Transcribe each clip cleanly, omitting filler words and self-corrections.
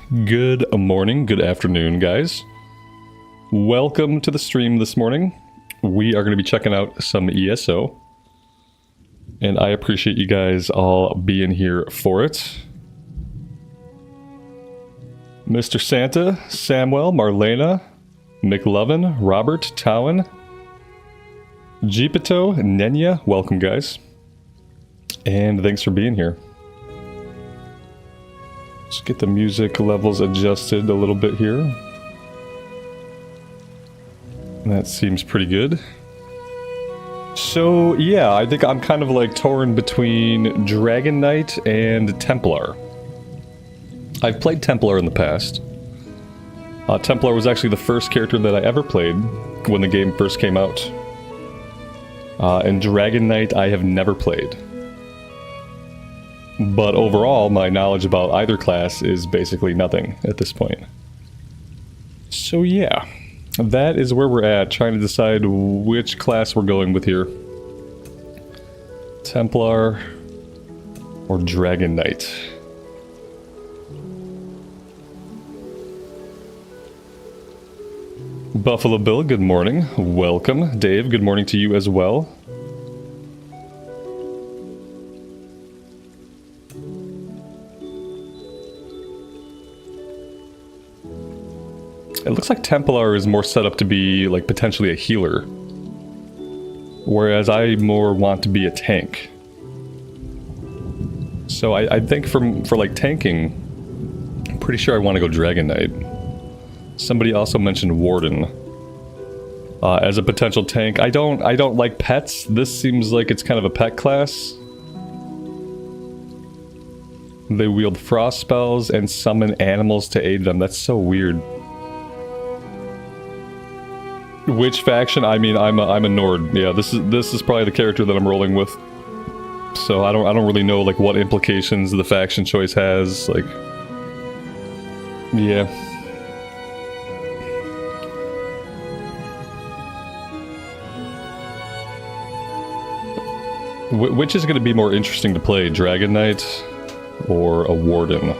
Good morning, good afternoon, guys. Welcome to the stream this morning. We are going to be checking out some ESO. And I appreciate you guys all being here for it. Mr. Santa, Samuel, Marlena, McLovin, Robert, Towan, Jeepito, Nenya, welcome guys. And thanks for being here. Let's get the music levels adjusted a little bit here. That seems pretty good. So yeah, I think I'm kind of like torn between Dragon Knight and Templar. I've played Templar in the past. Templar was actually the first character that I ever played when the game first came out. And Dragon Knight I have never played. But overall, my knowledge about either class is basically nothing at this point. So yeah, that is where we're at, trying to decide which class we're going with here. Templar or Dragon Knight. Buffalo Bill, good morning. Welcome. Dave, good morning to you as well. It looks like Templar is more set up to be like potentially a healer, whereas I more want to be a tank. So I think for like tanking, I'm pretty sure I want to go Dragon Knight. Somebody also mentioned Warden as a potential tank. I don't like pets. This seems like it's kind of a pet class. They wield frost spells and summon animals to aid them. That's so weird. Which faction? I mean, I'm a Nord. Yeah, this is probably the character that I'm rolling with. So I don't really know like what implications the faction choice has. Like, yeah. Which is going to be more interesting to play, Dragon Knight or a Warden?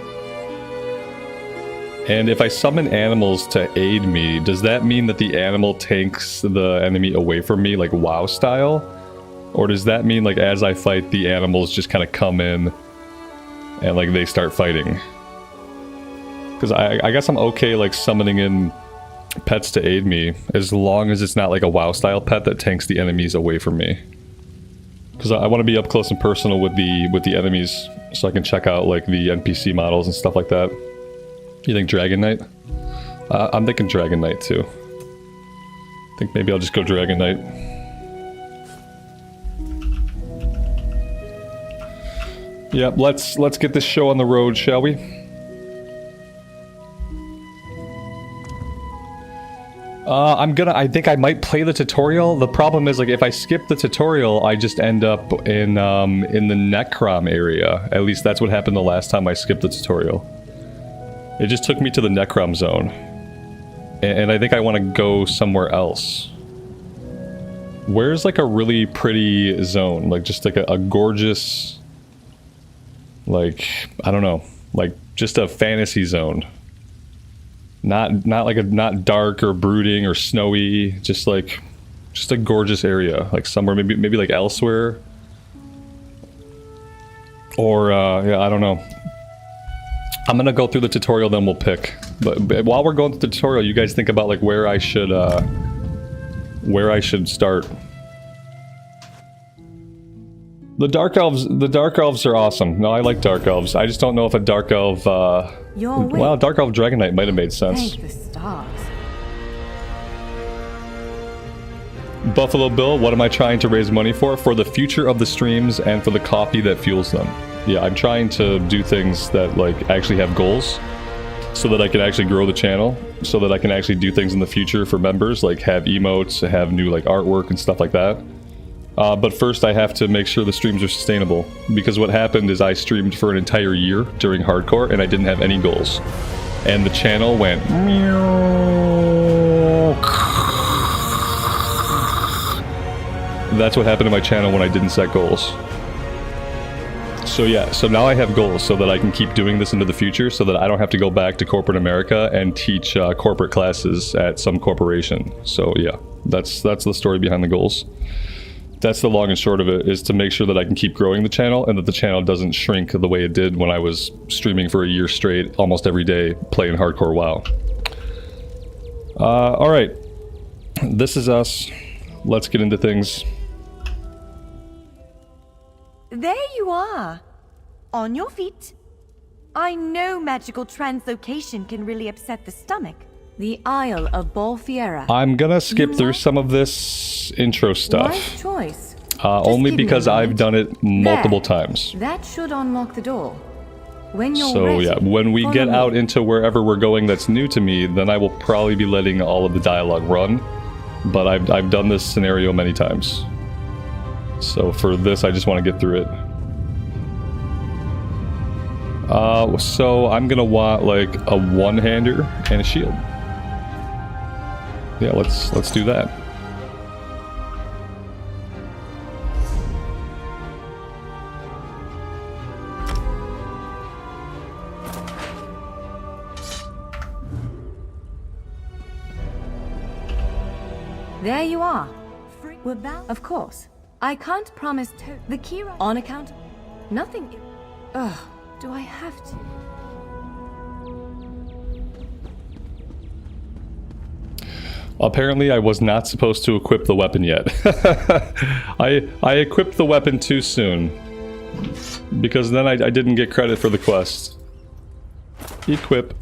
And if I summon animals to aid me, does that mean that the animal takes the enemy away from me, like WoW style? Or does that mean, like, as I fight, the animals just kind of come in and, like, they start fighting? Because I guess I'm okay, like, summoning in pets to aid me, as long as it's not, like, a WoW style pet that tanks the enemies away from me. Because I want to be up close and personal with the enemies, so I can check out, like, the NPC models and stuff like that. You think Dragon Knight? I'm thinking Dragon Knight too. I think maybe I'll just go Dragon Knight. Yep, let's get this show on the road, shall we? I think I might play the tutorial. The problem is, like, if I skip the tutorial, I just end up in the Necrom area. At least that's what happened the last time I skipped the tutorial. It just took me to the Necrom zone. And I think I want to go somewhere else. Where's like a really pretty zone? Like just like a gorgeous... Like, I don't know. Like just a fantasy zone. Not dark or brooding or snowy. Just a gorgeous area. Like somewhere, maybe like elsewhere. Or, yeah, I don't know. I'm gonna go through the tutorial, then we'll pick. But while we're going through the tutorial, you guys think about like where I should start. The Dark Elves are awesome. No, I like Dark Elves. I just don't know if a Dark Elf, well, Dark Elf Dragon Knight might have made sense. Thank the stars. Buffalo Bill, what am I trying to raise money for? For the future of the streams and for the coffee that fuels them. Yeah, I'm trying to do things that like actually have goals so that I can actually grow the channel, so that I can actually do things in the future for members, like have emotes, have new like artwork and stuff like that. But first I have to make sure the streams are sustainable, because what happened is I streamed for an entire year during hardcore and I didn't have any goals. And the channel went That's what happened to my channel when I didn't set goals. So yeah, so now I have goals so that I can keep doing this into the future so that I don't have to go back to corporate America and teach corporate classes at some corporation. So yeah, that's the story behind the goals. That's the long and short of it, is to make sure that I can keep growing the channel and that the channel doesn't shrink the way it did when I was streaming for a year straight, almost every day, playing hardcore WoW. Alright. This is us. Let's get into things. There you are. On your feet. I know magical translocation can really upset the stomach. The Isle of Bolfiera. I'm gonna skip through some of this intro stuff. Wise choice. Only because I've done it multiple times. That should unlock the door. When you're So ready, yeah, when we get follow out me. into wherever we're going that's new to me, then I will probably be letting all of the dialogue run. But I've done this scenario many times. So for this, I just want to get through it. So I'm gonna want like a one-hander and a shield. Yeah, let's do that. There you are. We're bound. Of course. I can't promise the key on account. Nothing. Ugh. Do I have to? Apparently, I was not supposed to equip the weapon yet. I equipped the weapon too soon. Because then I didn't get credit for the quest. Equip.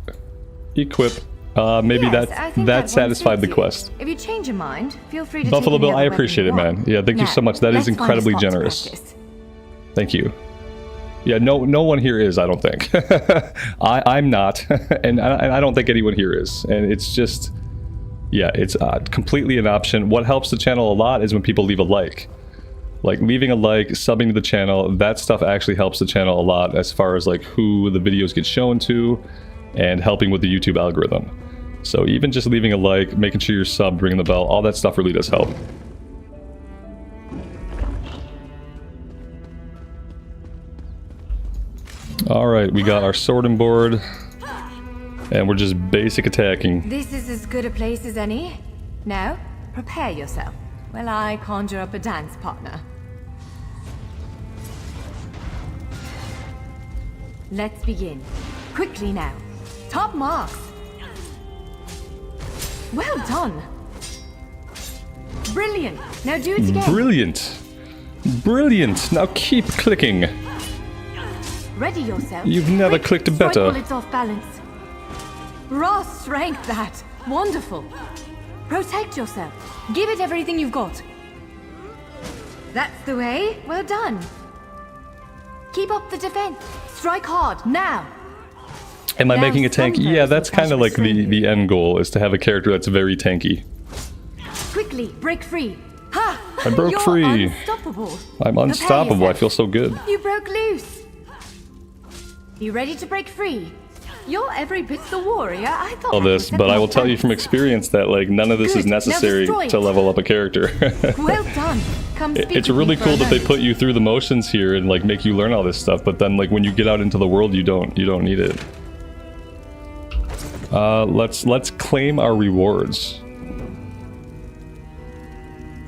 Equip. Maybe Yes, that satisfied the suits you. quest. If you change your mind, feel free to Buffalo take any Bill, I other weapon appreciate you it, man. want. Yeah, thank you Now, so much. That is let's find a incredibly spot to generous. practice. Thank you. Yeah, no one here is, I don't think. I'm not, and I don't think anyone here is. And it's just, yeah, it's completely an option. What helps the channel a lot is when people leave a like. Like, leaving a like, subbing to the channel, that stuff actually helps the channel a lot as far as, like, who the videos get shown to and helping with the YouTube algorithm. So even just leaving a like, making sure you're subbed, ringing the bell, all that stuff really does help. Alright, we got our sword and board, and we're just basic attacking. This is as good a place as any. Now, prepare yourself while I conjure up a dance partner. Let's begin. Quickly now. Top marks. Well done. Brilliant. Now do it again. Brilliant! Brilliant! Now keep clicking! Ready yourself. You've never Quick, clicked strike better. while it's off balance. Raw strength, that. Wonderful. Protect yourself. Give it everything you've got. That's the way. Well done. Keep up the defense. Strike hard, now. Am I Now making a tank? some Yeah, person that's kind of tries like to restrain the you. end goal, is to have a character that's very tanky. Quickly, break free. Ha! I broke You're free. Unstoppable. I'm Prepare unstoppable, I yourself. feel so good. You broke loose. You ready to break free? You're every bit the warrior I thought. All I this, was but I at will tell you from balance. experience that like none of this is Good. Now necessary destroy to it. level up a character. Well done. Come speak It's with me really for cool a that they moment. put you through the motions here and like make you learn all this stuff, but then like when you get out into the world you don't need it. Let's claim our rewards.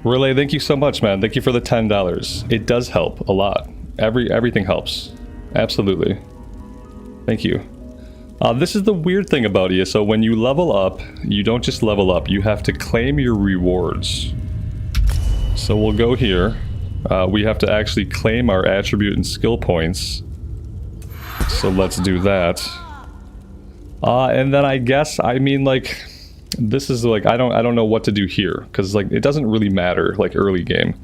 Relay, thank you so much, man. Thank you for the $10. It does help a lot. Everything helps. Absolutely. Thank you. This is the weird thing about ESO. When you level up, you don't just level up. You have to claim your rewards. So we'll go here. We have to actually claim our attribute and skill points. So let's do that. And then I guess, I mean, like, this is like, I don't know what to do here, because like it doesn't really matter like early game,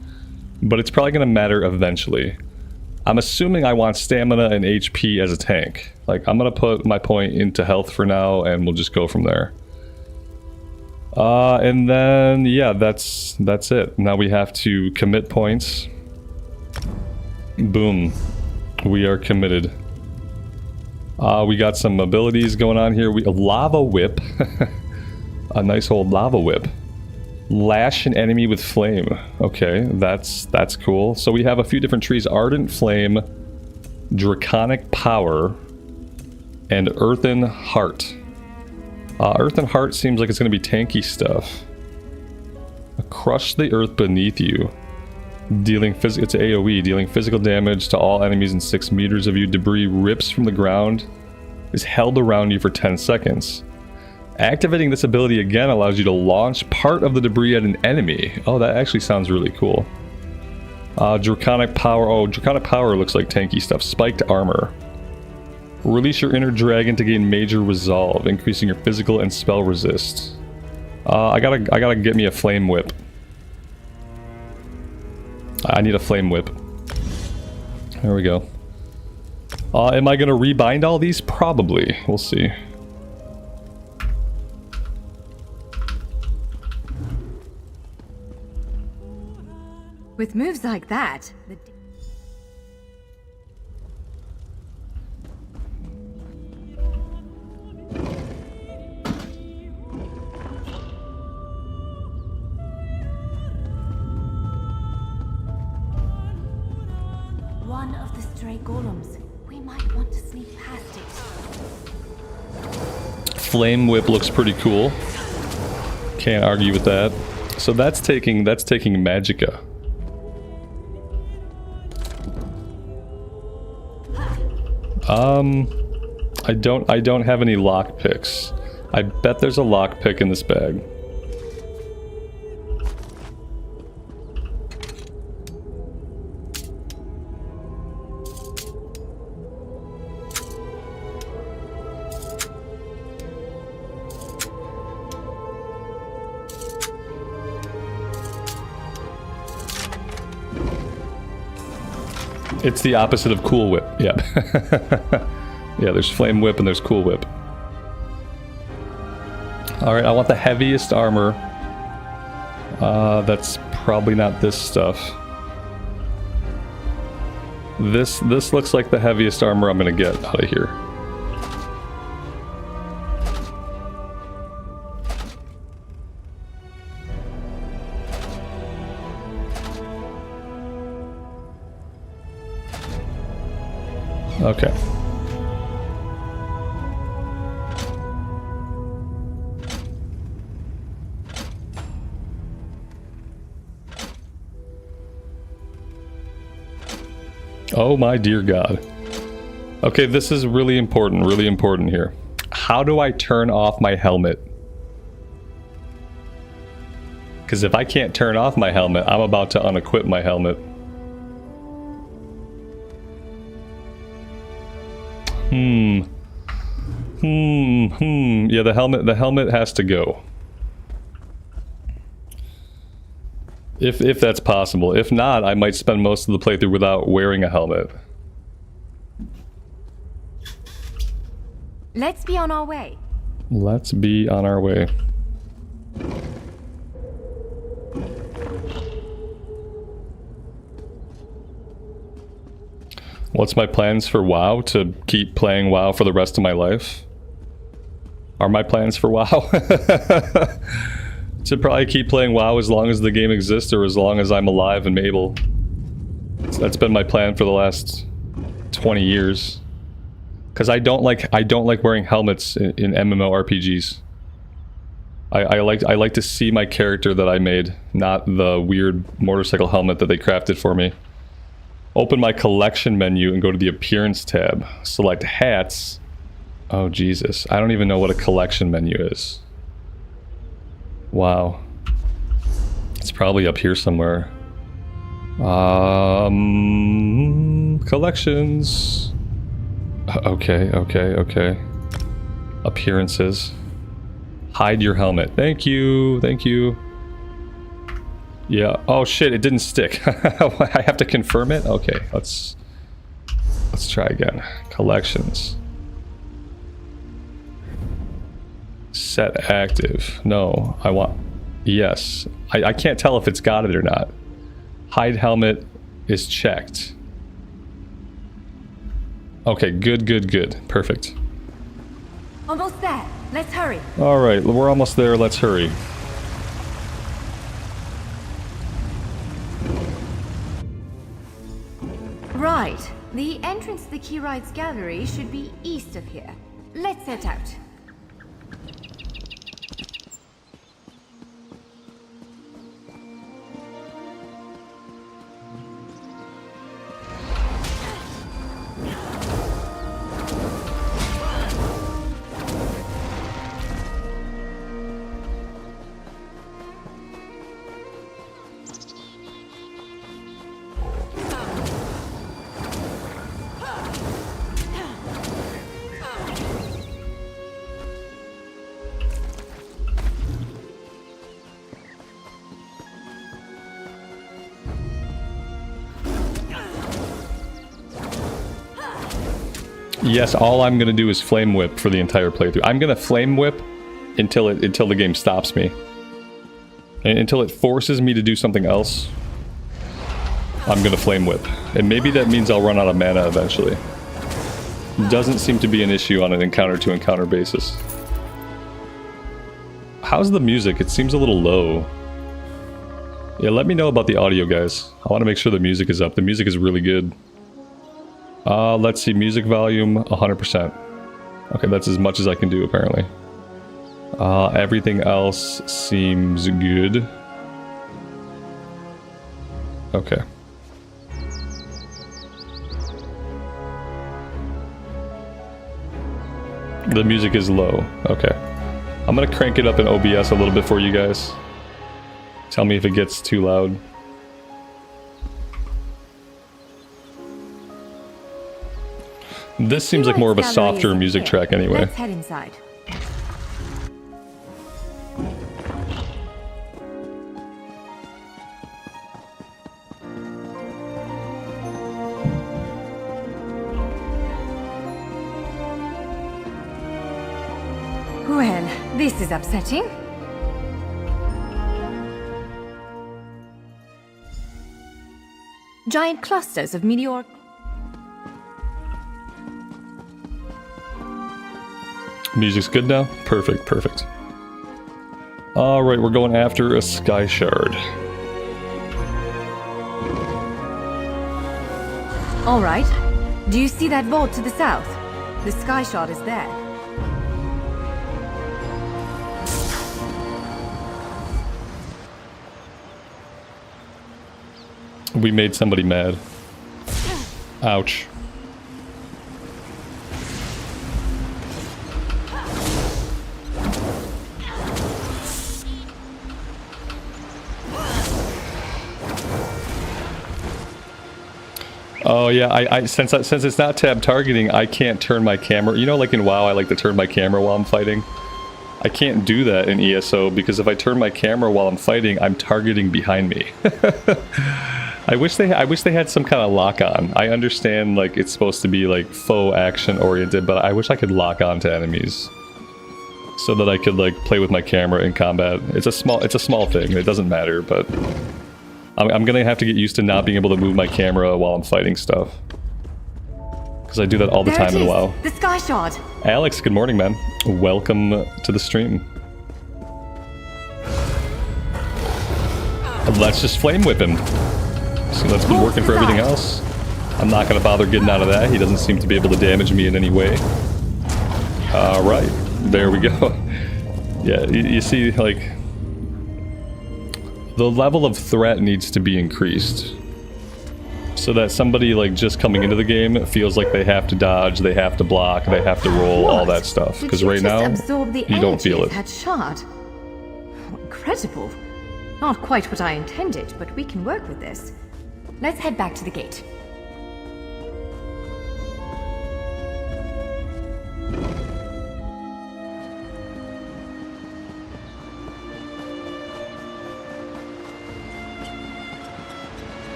but it's probably gonna matter eventually. I'm assuming I want stamina and HP as a tank. Like, I'm gonna put my point into health for now, and we'll just go from there. And then yeah, that's it. Now we have to commit points. Boom, we are committed. We got some abilities going on here. A lava whip. A nice old lava whip. Lash an enemy with flame. Okay, that's cool. So we have a few different trees. Ardent Flame, Draconic Power, and Earthen Heart. Earthen Heart seems like it's going to be tanky stuff. Crush the earth beneath you. It's AoE, dealing physical damage to all enemies in 6 meters of you. Debris rips from the ground, is held around you for 10 seconds. Activating this ability again allows you to launch part of the debris at an enemy. Oh, that actually sounds really cool. Draconic Power. Oh, Draconic Power looks like tanky stuff. Spiked Armor. Release your inner dragon to gain major resolve, increasing your physical and spell resist. I gotta get me a flame whip. I need a flame whip. There we go. Am I gonna rebind all these? Probably. We'll see. With moves like that, one of the stray golems. We might want to sneak past it. Flame whip looks pretty cool. Can't argue with that. So that's taking magicka. I don't have any lock picks. I bet there's a lock pick in this bag. It's the opposite of Cool Whip. Yeah. Yeah, there's Flame Whip and there's Cool Whip. Alright, I want the heaviest armor. That's probably not this stuff. This looks like the heaviest armor I'm gonna get out of here. Okay. Oh my dear God. Okay, this is really important here. How do I turn off my helmet? Because if I can't turn off my helmet, I'm about to unequip my helmet. Yeah, the helmet has to go. If that's possible. If not, I might spend most of the playthrough without wearing a helmet. Let's be on our way. Let's be on our way. What's my plans for WoW? To keep playing WoW for the rest of my life? Are my plans for WoW? To probably keep playing WoW as long as the game exists, or as long as I'm alive and able. That's been my plan for the last 20 years. Because I don't like wearing helmets in MMORPGs. I like to see my character that I made, not the weird motorcycle helmet that they crafted for me. Open my collection menu and go to the appearance tab. Select hats. Oh Jesus, I don't even know what a collection menu is. Wow. It's probably up here somewhere. Collections. Okay. Appearances. Hide your helmet. Thank you. Yeah. Oh shit, it didn't stick. I have to confirm it? Okay, let's try again. Collections. Set active. No, I want... Yes. I can't tell if it's got it or not. Hide helmet is checked. Okay, good. Perfect. Almost there. Let's hurry. Alright, we're almost there. Let's hurry. Right. The entrance to the Keyrites Gallery should be east of here. Let's set out. Yes, all I'm gonna do is flame whip for the entire playthrough. I'm gonna flame whip until the game stops me. And until it forces me to do something else, I'm gonna flame whip. And maybe that means I'll run out of mana eventually. Doesn't seem to be an issue on an encounter-to-encounter basis. How's the music? It seems a little low. Yeah, let me know about the audio, guys. I want to make sure the music is up. The music is really good. Let's see, music volume, 100%. Okay, that's as much as I can do, apparently. Everything else seems good. Okay. The music is low. Okay. I'm gonna crank it up in OBS a little bit for you guys. Tell me if it gets too loud. This seems like more of a softer music track anyway. Let's head inside. Well, this is upsetting. Giant clusters of meteor... Music's good now? Perfect, perfect. Alright, we're going after a Sky Shard. Alright. Do you see that vault to the south? The Sky Shard is there. We made somebody mad. Ouch. Oh yeah, since it's not tab targeting, I can't turn my camera. You know, like in WoW, I like to turn my camera while I'm fighting. I can't do that in ESO because if I turn my camera while I'm fighting, I'm targeting behind me. I wish they had some kind of lock on. I understand like it's supposed to be like faux action oriented, but I wish I could lock on to enemies so that I could like play with my camera in combat. It's a small thing. It doesn't matter, but I'm gonna have to get used to not being able to move my camera while I'm fighting stuff. Because I do that all the time in WoW. The Sky Shard. Alex, good morning, man. Welcome to the stream. Let's just flame whip him. See, that's been working for everything else. I'm not gonna bother getting out of that. He doesn't seem to be able to damage me in any way. Alright, there we go. Yeah, you see, like... the level of threat needs to be increased. So that somebody like just coming into the game feels like they have to dodge, they have to block, they have to roll, all that stuff. Because right now, you don't feel it. That shard. Oh, incredible. Not quite what I intended, but we can work with this. Let's head back to the gate.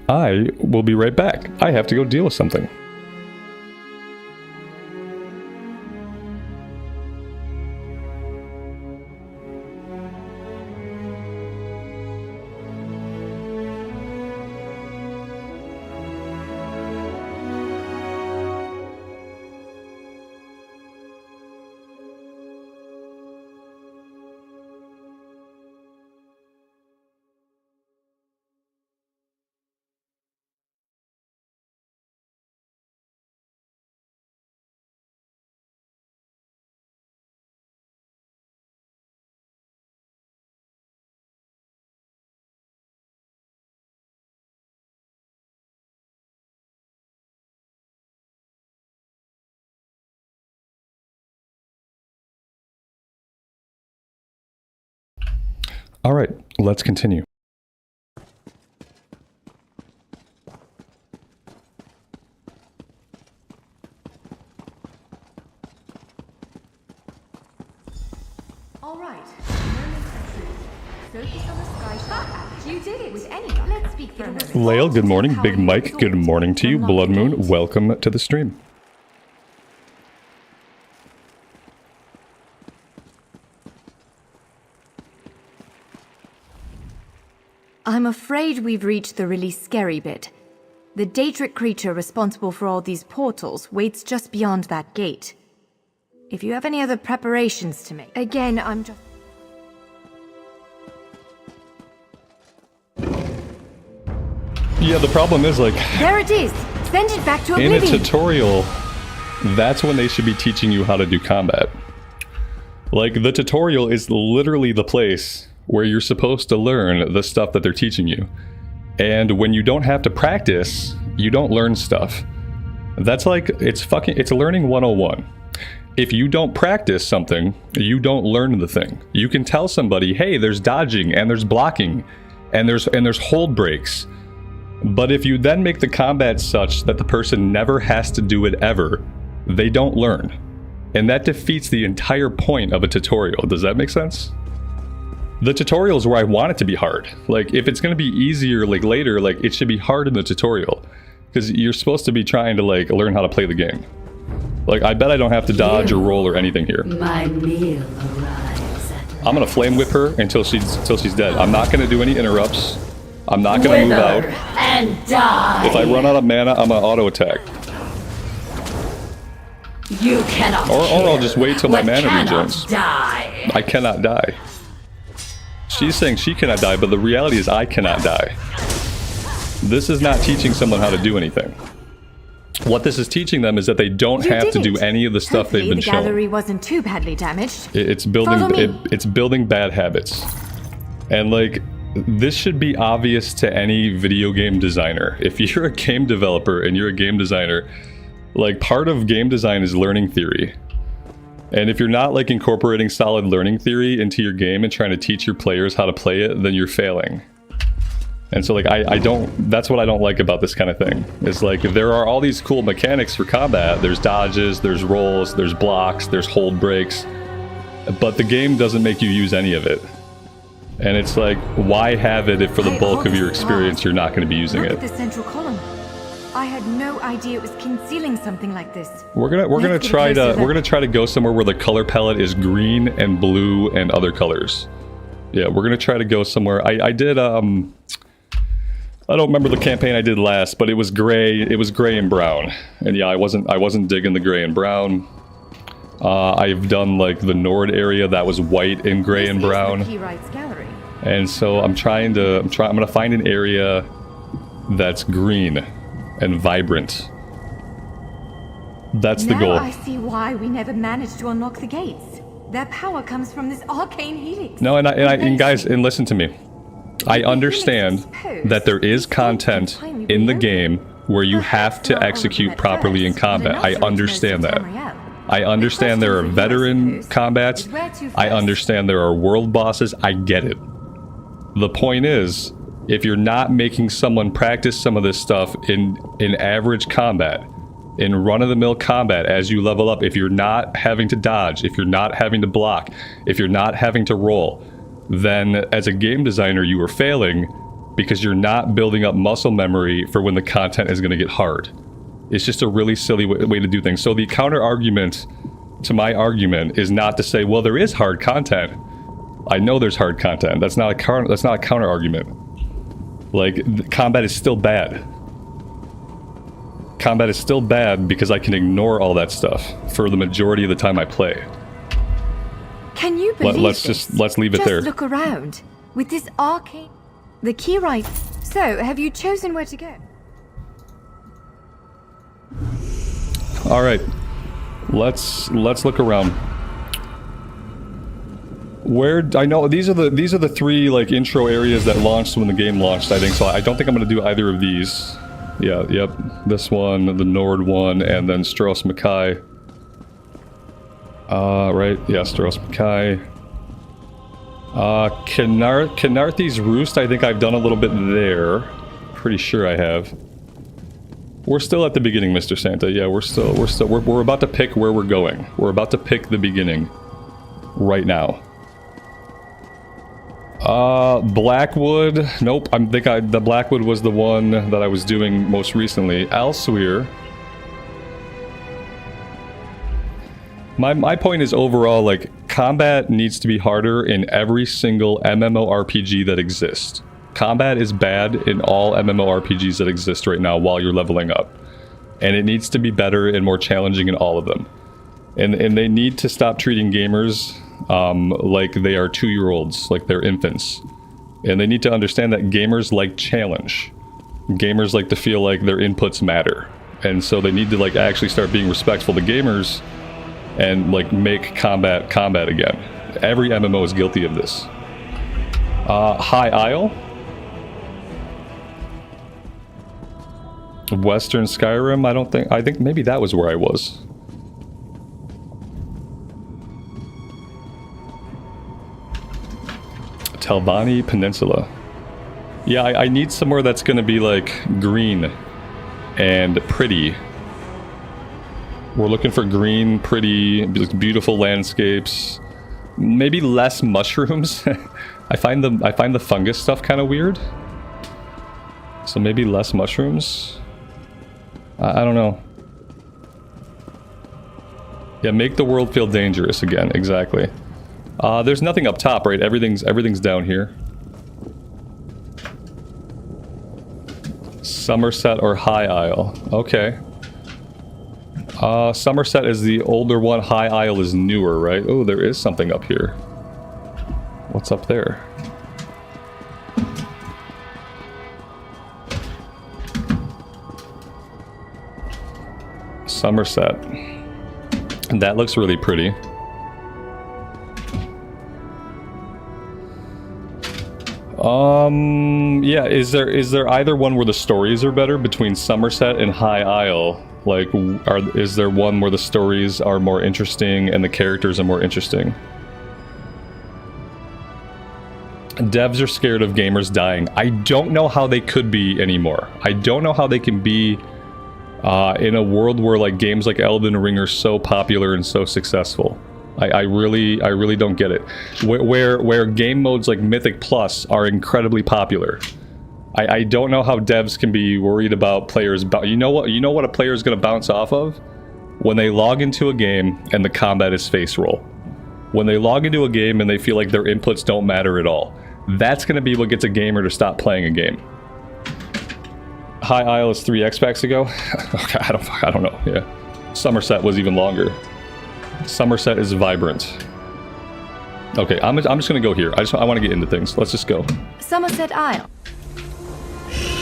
I will be right back. I have to go deal with something. All right, let's continue. All right. Moments of truth. Focus on the sky shot. You did it with any luck. Let's speak for a moment. Lael, good morning. Big Mike, good morning to you. Blood Moon, welcome to the stream. I'm afraid we've reached the really scary bit. The Daedric creature responsible for all these portals waits just beyond that gate. If you have any other preparations to make... Again, I'm just... Yeah, the problem is, like... There it is! Send it back to in Oblivion! a tutorial, that's when they should be teaching you how to do combat. Like, the tutorial is literally the place where you're supposed to learn the stuff that they're teaching you. And when you don't have to practice, you don't learn stuff. That's like, it's learning 101. If you don't practice something, you don't learn the thing. You can tell somebody, hey, there's dodging, and there's blocking, and there's hold breaks. But if you then make the combat such that the person never has to do it ever, they don't learn. And that defeats the entire point of a tutorial. Does that make sense? The tutorial is where I want it to be hard. Like, if it's going to be easier, like, later, like, it should be hard in the tutorial. Because you're supposed to be trying to, like, learn how to play the game. Like, I bet I don't have to dodge or roll or anything here. My meal arrives at I'm going to flame whip her until she's dead. I'm not going to do any interrupts. I'm not going to move out. and die. If I run out of mana, I'm going to auto attack. You cannot Or I'll just wait till my what mana cannot regens. Die. I cannot die. She's saying she cannot die, but the reality is I cannot die. This is not teaching someone how to do anything. What this is teaching them is that they don't You have did to do it. any of the stuff Hopefully they've been the shown. gallery wasn't too badly damaged. It's Follow me. building bad habits. And like, this should be obvious to any video game designer. If you're a game developer and you're a game designer, like, part of game design is learning theory. And if you're not like incorporating solid learning theory into your game and trying to teach your players how to play it, then you're failing. And so like, that's what I don't like about this kind of thing. It's like, there are all these cool mechanics for combat. There's dodges, there's rolls, there's blocks, there's hold breaks. But the game doesn't make you use any of it. And it's like, why have it if for the Hey, bulk of your hold experience you're not going to be using Look it? at the central column. I had no idea it was concealing something like this. We're gonna Let's get try closer to then. we're gonna try to go somewhere where the color palette is green and blue and other colors. Yeah, we're gonna try to go somewhere. I did I don't remember the campaign I did last, but it was gray. It was gray and brown, and yeah, I wasn't digging the gray and brown. I've done like the Nord area that was white and gray This and is the brown, Key Rights Gallery. and so I'm gonna find an area that's green and vibrant. That's the Now goal. I see why we never managed to unlock the gates. Their power comes from this arcane helix. No, and Amazing. guys, and listen to me. I understand that there is content in the game where you have to execute properly in combat. I understand that. I understand there are veteran combats. I understand there are world bosses. I get it. The point is, if you're not making someone practice some of this stuff in average combat, in run-of-the-mill combat as you level up, if you're not having to dodge, if you're not having to block, if you're not having to roll, then as a game designer you are failing because you're not building up muscle memory for when the content is going to get hard. It's just a really silly way to do things. So the counter-argument to my argument is not to say, well, there is hard content. I know there's hard content. That's not a counter-argument. Like, combat is still bad. Combat is still bad because I can ignore all that stuff for the majority of the time I play. Can you believe Let's leave it there. Just look around. With this arcane... The key right... So, have you chosen where to go? All right, let's look around. Where I know these are the three like intro areas that launched when the game launched. I think so. I don't think I'm gonna do either of these. Yeah, yep. This one, the Nord one, and then Stros Mackay. Right? Yeah, Stros Mackay. Khenarthi's Roost, I think I've done a little bit there. Pretty sure I have. We're still at the beginning, Mr. Santa. Yeah, we're about to pick where we're going. We're about to pick the beginning. Right now. Blackwood. Nope, the Blackwood was the one that I was doing most recently. Elsewhere. My point is overall, like, combat needs to be harder in every single MMORPG that exists. Combat is bad in all MMORPGs that exist right now while you're leveling up. And it needs to be better and more challenging in all of them. And they need to stop treating gamers like they are 2-year-olds, like they're infants. And they need to understand that gamers like challenge. Gamers like to feel like their inputs matter. And so they need to, like, actually start being respectful to gamers and, like, make combat again. Every MMO is guilty of this. High Isle. Western Skyrim, I think maybe that was where I was. Telvanni Peninsula. Yeah, I need somewhere that's gonna be, like, green and pretty. We're looking for green, pretty, beautiful landscapes. Maybe less mushrooms. I find the fungus stuff kind of weird. So maybe less mushrooms. I don't know. Yeah, make the world feel dangerous again. Exactly. There's nothing up top, right? Everything's down here. Somerset or High Isle. Okay. Somerset is the older one. High Isle is newer, right? Oh, there is something up here. What's up there? Somerset. That looks really pretty. Yeah, is there either one where the stories are better between Somerset and High Isle? Like, is there one where the stories are more interesting and the characters are more interesting? Devs are scared of gamers dying. I don't know how they could be anymore. I don't know how they can be in a world where, like, games like Elden Ring are so popular and so successful. I really don't get it. Where game modes like Mythic Plus are incredibly popular. I don't know how devs can be worried about players. You know what a player is going to bounce off of? When they log into a game and the combat is face roll. When they log into a game and they feel like their inputs don't matter at all. That's going to be what gets a gamer to stop playing a game. High Isle is 3 X-Packs ago? Okay, I don't know, yeah. Somerset was even longer. Somerset is vibrant. Okay, I'm just gonna go here. I want to get into things. Let's just go. Somerset Isle.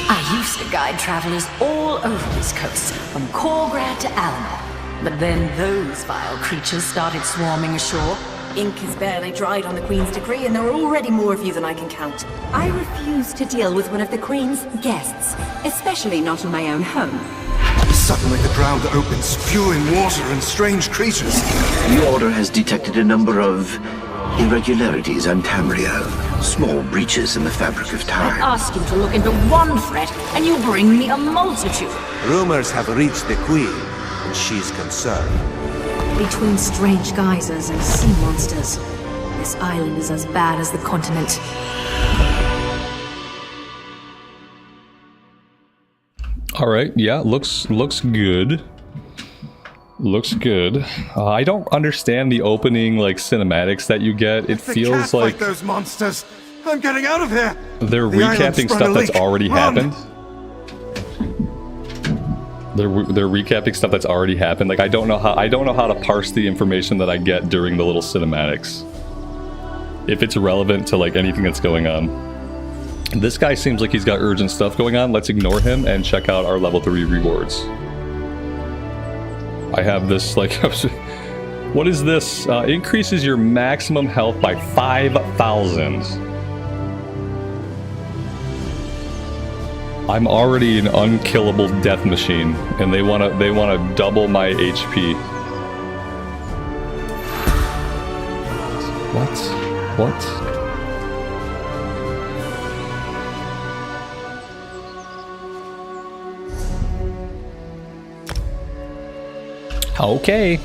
I used to guide travelers all over this coast, from Korgrad to Alma. But then those vile creatures started swarming ashore. Ink is barely dried on the Queen's decree, and there are already more of you than I can count. I refuse to deal with one of the Queen's guests, especially not in my own home. Suddenly the ground opens, spewing water and strange creatures. The Order has detected a number of irregularities on Tamriel. Small breaches in the fabric of time. I ask you to look into one threat, and you bring me a multitude. Rumors have reached the Queen, and she's concerned. Between strange geysers and sea monsters, this island is as bad as the continent. All right, yeah, looks good. Looks good. I don't understand the opening, like, cinematics that you get. It feels like those monsters. I'm getting out of here. They're The island's recapping sprung stuff a that's leak. already Run. happened. They're recapping stuff that's already happened. Like, I don't know how to parse the information that I get during the little cinematics. If it's relevant to, like, anything that's going on. This guy seems like he's got urgent stuff going on. Let's ignore him and check out our level 3 rewards. I have this, like, what is this? Increases your maximum health by 5,000. I'm already an unkillable death machine, and they wanna double my HP. What? Okay.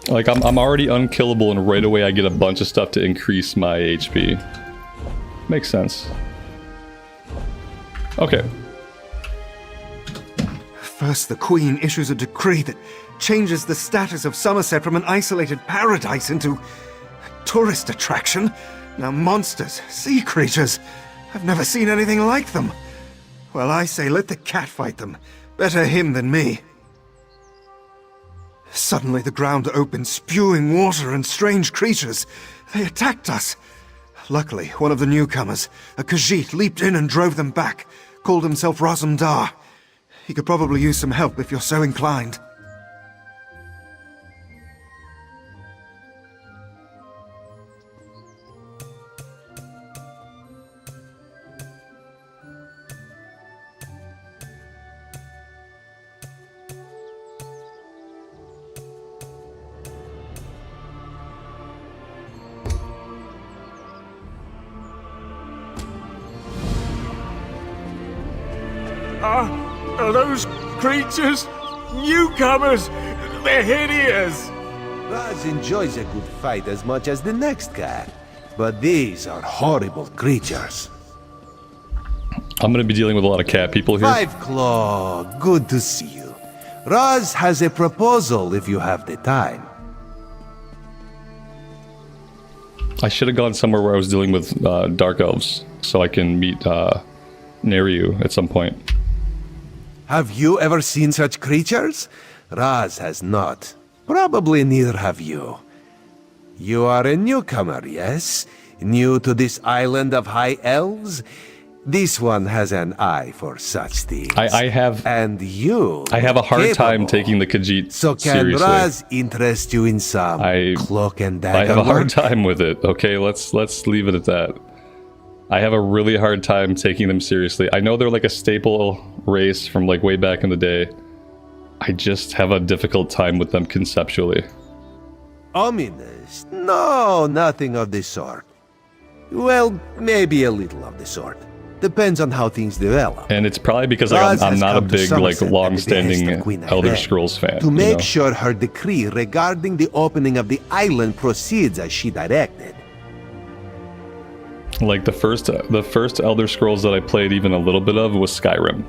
Like, I'm already unkillable, and right away I get a bunch of stuff to increase my HP. Makes sense. Okay. First, the Queen issues a decree that changes the status of Somerset from an isolated paradise into a tourist attraction. Now monsters, sea creatures, I've never seen anything like them. Well, I say let the cat fight them. Better him than me. Suddenly the ground opened, spewing water and strange creatures. They attacked us. Luckily, one of the newcomers, a Khajiit, leaped in and drove them back, called himself Razumdar. He could probably use some help if you're so inclined. Are those creatures newcomers? They're hideous! Raz enjoys a good fight as much as the next guy, but these are horrible creatures. I'm gonna be dealing with a lot of cat people here. Five Claw, good to see you. Raz has a proposal if you have the time. I should have gone somewhere where I was dealing with dark elves, so I can meet Neryu at some point. Have you ever seen such creatures? Raz has not. Probably neither have you. You are a newcomer, yes? New to this island of high elves? This one has an eye for such things. I have... And you... I have a hard time capable. taking the Khajiit So can seriously. Raz interest you in some cloak and dagger I have a hard work? time with it. Okay, let's leave it at that. I have a really hard time taking them seriously. I know they're like a staple race from like way back in the day. I just have a difficult time with them conceptually. Ominous? No, nothing of the sort. Well, maybe a little of the sort. Depends on how things develop. And it's probably because like, Raz I'm has not a come to big like Somerset at the long-standing behest of Queen Elder Irene Scrolls fan. to you make know? sure her decree regarding the opening of the island proceeds as she directed. Like the first Elder Scrolls that I played even a little bit of was Skyrim.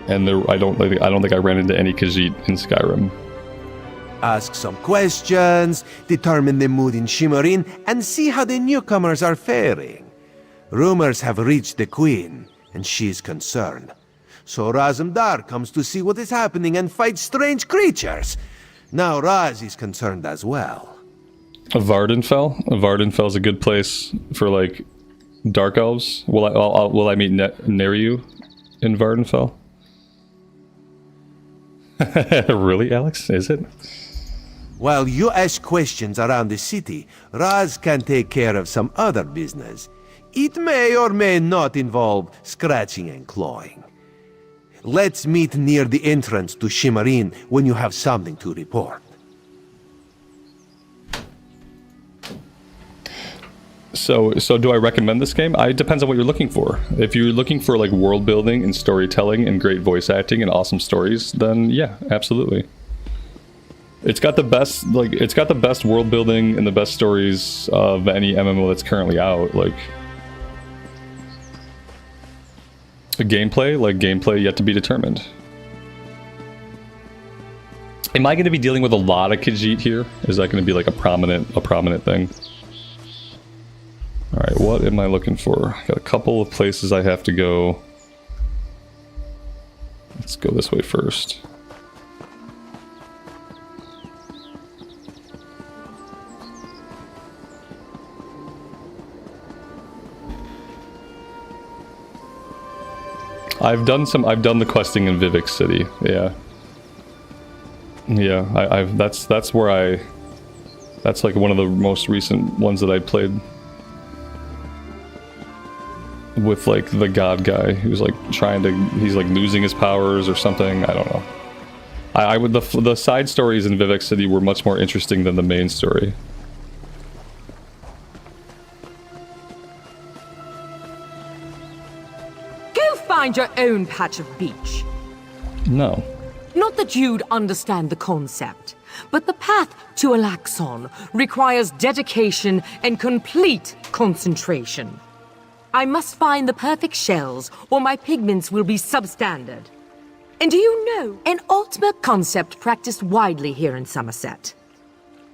And I don't think I ran into any Khajiit in Skyrim. Ask some questions, determine the mood in Shimmerin, and see how the newcomers are faring. Rumors have reached the Queen, and she is concerned. So Razumdar comes to see what is happening and fight strange creatures. Now Raz is concerned as well. Vardenfell? Vardenfell's a good place for like dark elves. Will I meet Neryu in Vardenfell? Really, Alex? Is it? While you ask questions around the city, Raz can take care of some other business. It may or may not involve scratching and clawing. Let's meet near the entrance to Shimmerin when you have something to report. So do I recommend this game? It depends on what you're looking for. If you're looking for like world building and storytelling and great voice acting and awesome stories, then yeah, absolutely. It's got the best world building and the best stories of any MMO that's currently out. Like gameplay yet to be determined. Am I going to be dealing with a lot of Khajiit here? Is that going to be like a prominent thing? Alright, what am I looking for? Got a couple of places I have to go. Let's go this way first. I've done the questing in Vivek City, yeah. Yeah, that's where that's like one of the most recent ones that I played. With like the god guy who's like he's like losing his powers or something, I don't know. I would the side stories in Vivec City were much more interesting than the main story. Go find your own patch of beach. No. Not that you'd understand the concept, but the path to Alaxon requires dedication and complete concentration. I must find the perfect shells, or my pigments will be substandard. And do you know, an ultimate concept practiced widely here in Somerset.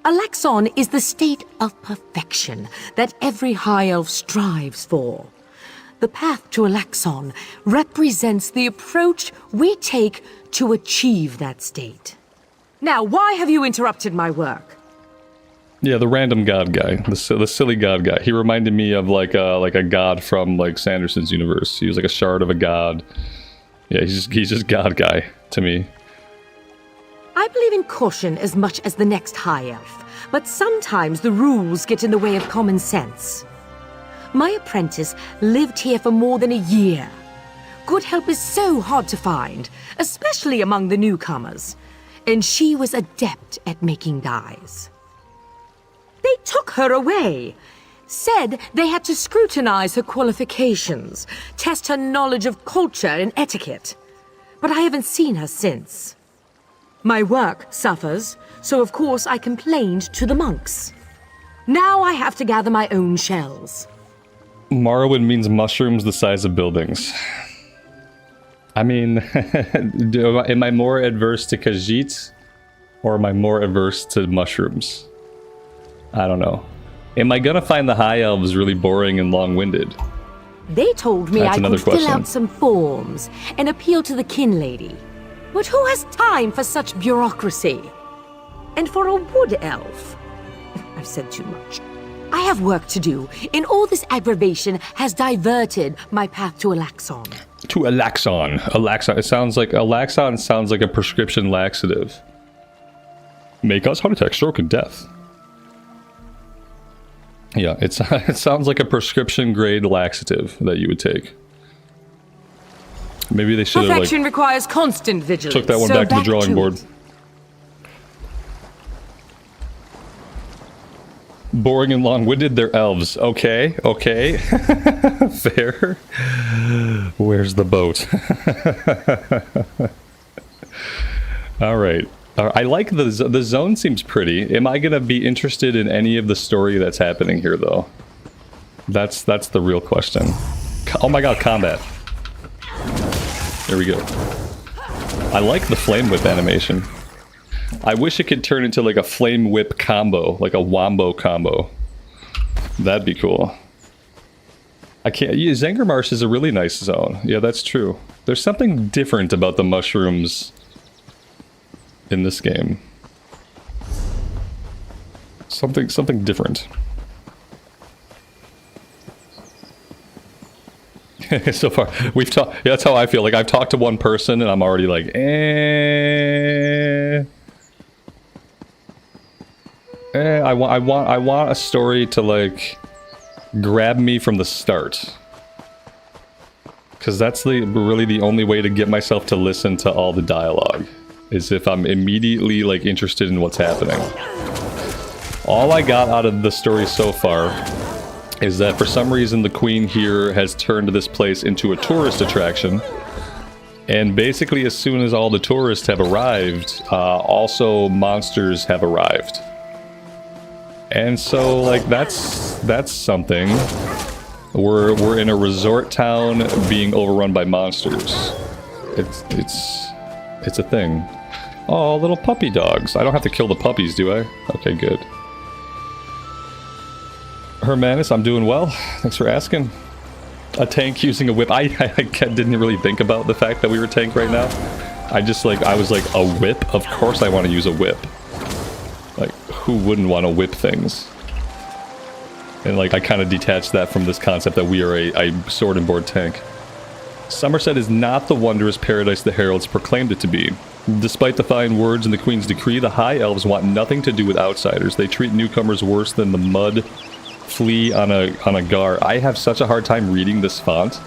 Alaxon is the state of perfection that every High Elf strives for. The path to Alaxon represents the approach we take to achieve that state. Now, why have you interrupted my work? Yeah, the random god guy, the silly god guy. He reminded me of like a god from like Sanderson's universe. He was like a shard of a god. Yeah, he's just god guy to me. I believe in caution as much as the next High Elf, but sometimes the rules get in the way of common sense. My apprentice lived here for more than a year. Good help is so hard to find, especially among the newcomers, and she was adept at making dyes. They took her away. Said they had to scrutinize her qualifications, test her knowledge of culture and etiquette. But I haven't seen her since. My work suffers, so of course I complained to the monks. Now I have to gather my own shells. Morrowind means mushrooms the size of buildings. I mean, am I more adverse to Khajiit, or am I more adverse to mushrooms? I don't know. Am I gonna find the High Elves really boring and long-winded? They told me That's I another could fill question. out some forms and appeal to the kin lady. But who has time for such bureaucracy? And for a wood elf? I've said too much. I have work to do, and all this aggravation has diverted my path to Alaxon. To Alaxon. Alaxon. Alaxon sounds like a prescription laxative. May cause heart attack, stroke, and death. Yeah, it sounds like a prescription grade laxative that you would take. Maybe they should have Perfection requires constant vigilance. took that one so back to the drawing board. it. Boring and long-winded, they're elves. Okay, okay. Fair. Where's the boat? Alright. I like the zone seems pretty. Am I gonna be interested in any of the story that's happening here, though? That's the real question. Oh my god, combat. There we go. I like the flame whip animation. I wish it could turn into like a flame whip combo, like a wombo combo. That'd be cool. I can't. Yeah, Zangarmarsh is a really nice zone. Yeah, that's true. There's something different about the mushrooms in this game. Something different. So far, we've talked. Yeah, that's how I feel. Like I've talked to one person, and I'm already like, I want a story to like grab me from the start, because that's really the only way to get myself to listen to all the dialogue, is if I'm immediately like interested in what's happening. All I got out of the story so far is that for some reason the Queen here has turned this place into a tourist attraction, and basically as soon as all the tourists have arrived, also monsters have arrived. And so, like, that's something. We're in a resort town being overrun by monsters. It's a thing. Oh, little puppy dogs. I don't have to kill the puppies, do I? Okay, good. Hermanus, I'm doing well. Thanks for asking. A tank using a whip. I didn't really think about the fact that we were tank right now. I was like, a whip? Of course I want to use a whip. Like, who wouldn't want to whip things? And like, I kind of detached that from this concept that we are a sword and board tank. Somerset is not the wondrous paradise the heralds proclaimed it to be. Despite the fine words in the Queen's decree, the High Elves want nothing to do with outsiders. They treat newcomers worse than the mud flea on a gar. I have such a hard time reading this font.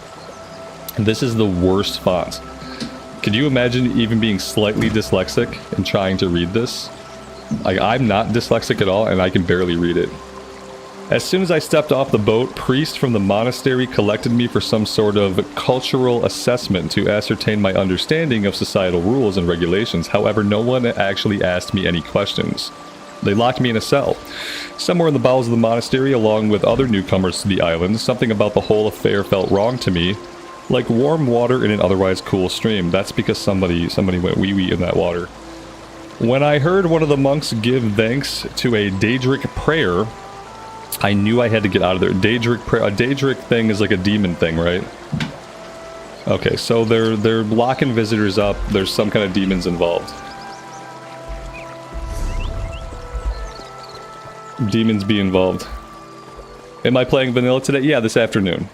This is the worst font. Could you imagine even being slightly dyslexic and trying to read this? Like, I'm not dyslexic at all, and I can barely read it. As soon as I stepped off the boat, priests from the monastery collected me for some sort of cultural assessment to ascertain my understanding of societal rules and regulations. However, no one actually asked me any questions. They locked me in a cell, somewhere in the bowels of the monastery, along with other newcomers to the island. Something about the whole affair felt wrong to me, like warm water in an otherwise cool stream. That's because somebody went wee-wee in that water. When I heard one of the monks give thanks to a Daedric prayer, I knew I had to get out of there. Daedric prayer, a Daedric thing is like a demon thing, right? Okay, so they're locking visitors up. There's some kind of demons involved. Demons be involved. Am I playing vanilla today? Yeah, this afternoon.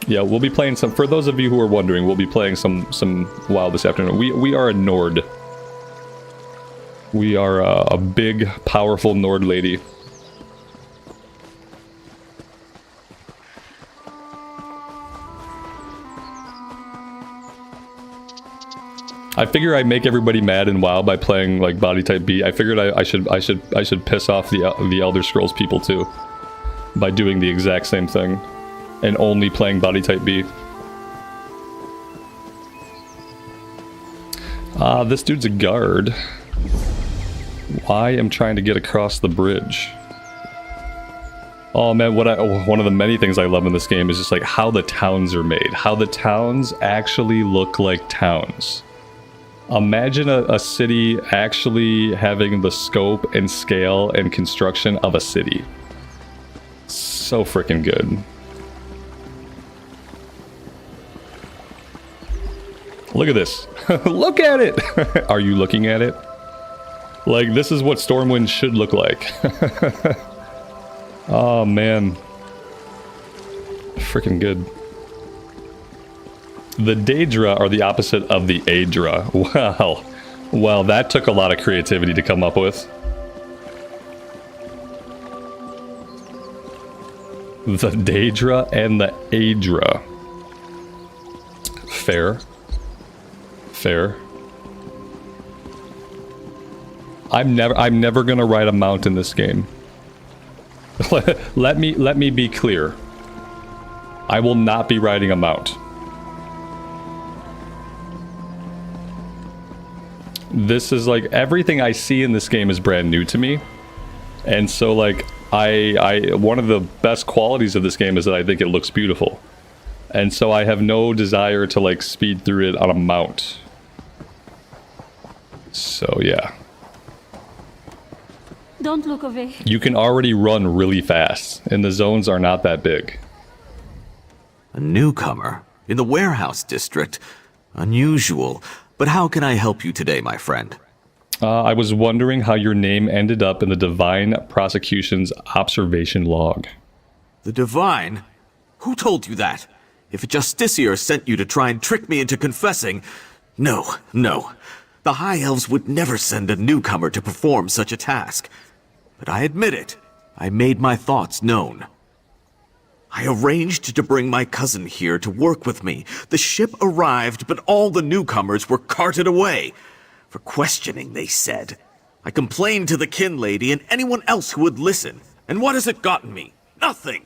Yeah, we'll be playing some. For those of you who are wondering, we'll be playing some WoW this afternoon. We are a Nord. We are a big, powerful Nord lady. I figure I make everybody mad in WoW by playing like body type B. I figured I should piss off the Elder Scrolls people too by doing the exact same thing and only playing body type B. This dude's a guard. I am trying to get across the bridge. Oh man, one of the many things I love in this game is just like how the towns are made. How the towns actually look like towns. Imagine a city actually having the scope and scale and construction of a city. So freaking good. Look at this. Look at it! Are you looking at it? Like, this is what Stormwind should look like. Oh, man. Freaking good. The Daedra are the opposite of the Aedra. Wow. Well, that took a lot of creativity to come up with. The Daedra and the Aedra. Fair. Fair. I'm never gonna ride a mount in this game. let me be clear. I will not be riding a mount. This is like everything I see in this game is brand new to me. And so like one of the best qualities of this game is that I think it looks beautiful. And so I have no desire to like speed through it on a mount. So yeah. Don't look away. You can already run really fast, and the zones are not that big. A newcomer in the warehouse district. Unusual. But how can I help you today, my friend? I was wondering how your name ended up in the Divine Prosecution's observation log. The Divine? Who told you that? If a Justiciar sent you to try and trick me into confessing... No. The High Elves would never send a newcomer to perform such a task. But I admit it. I made my thoughts known. I arranged to bring my cousin here to work with me. The ship arrived, but all the newcomers were carted away. For questioning, they said. I complained to the kin lady and anyone else who would listen. And what has it gotten me? Nothing!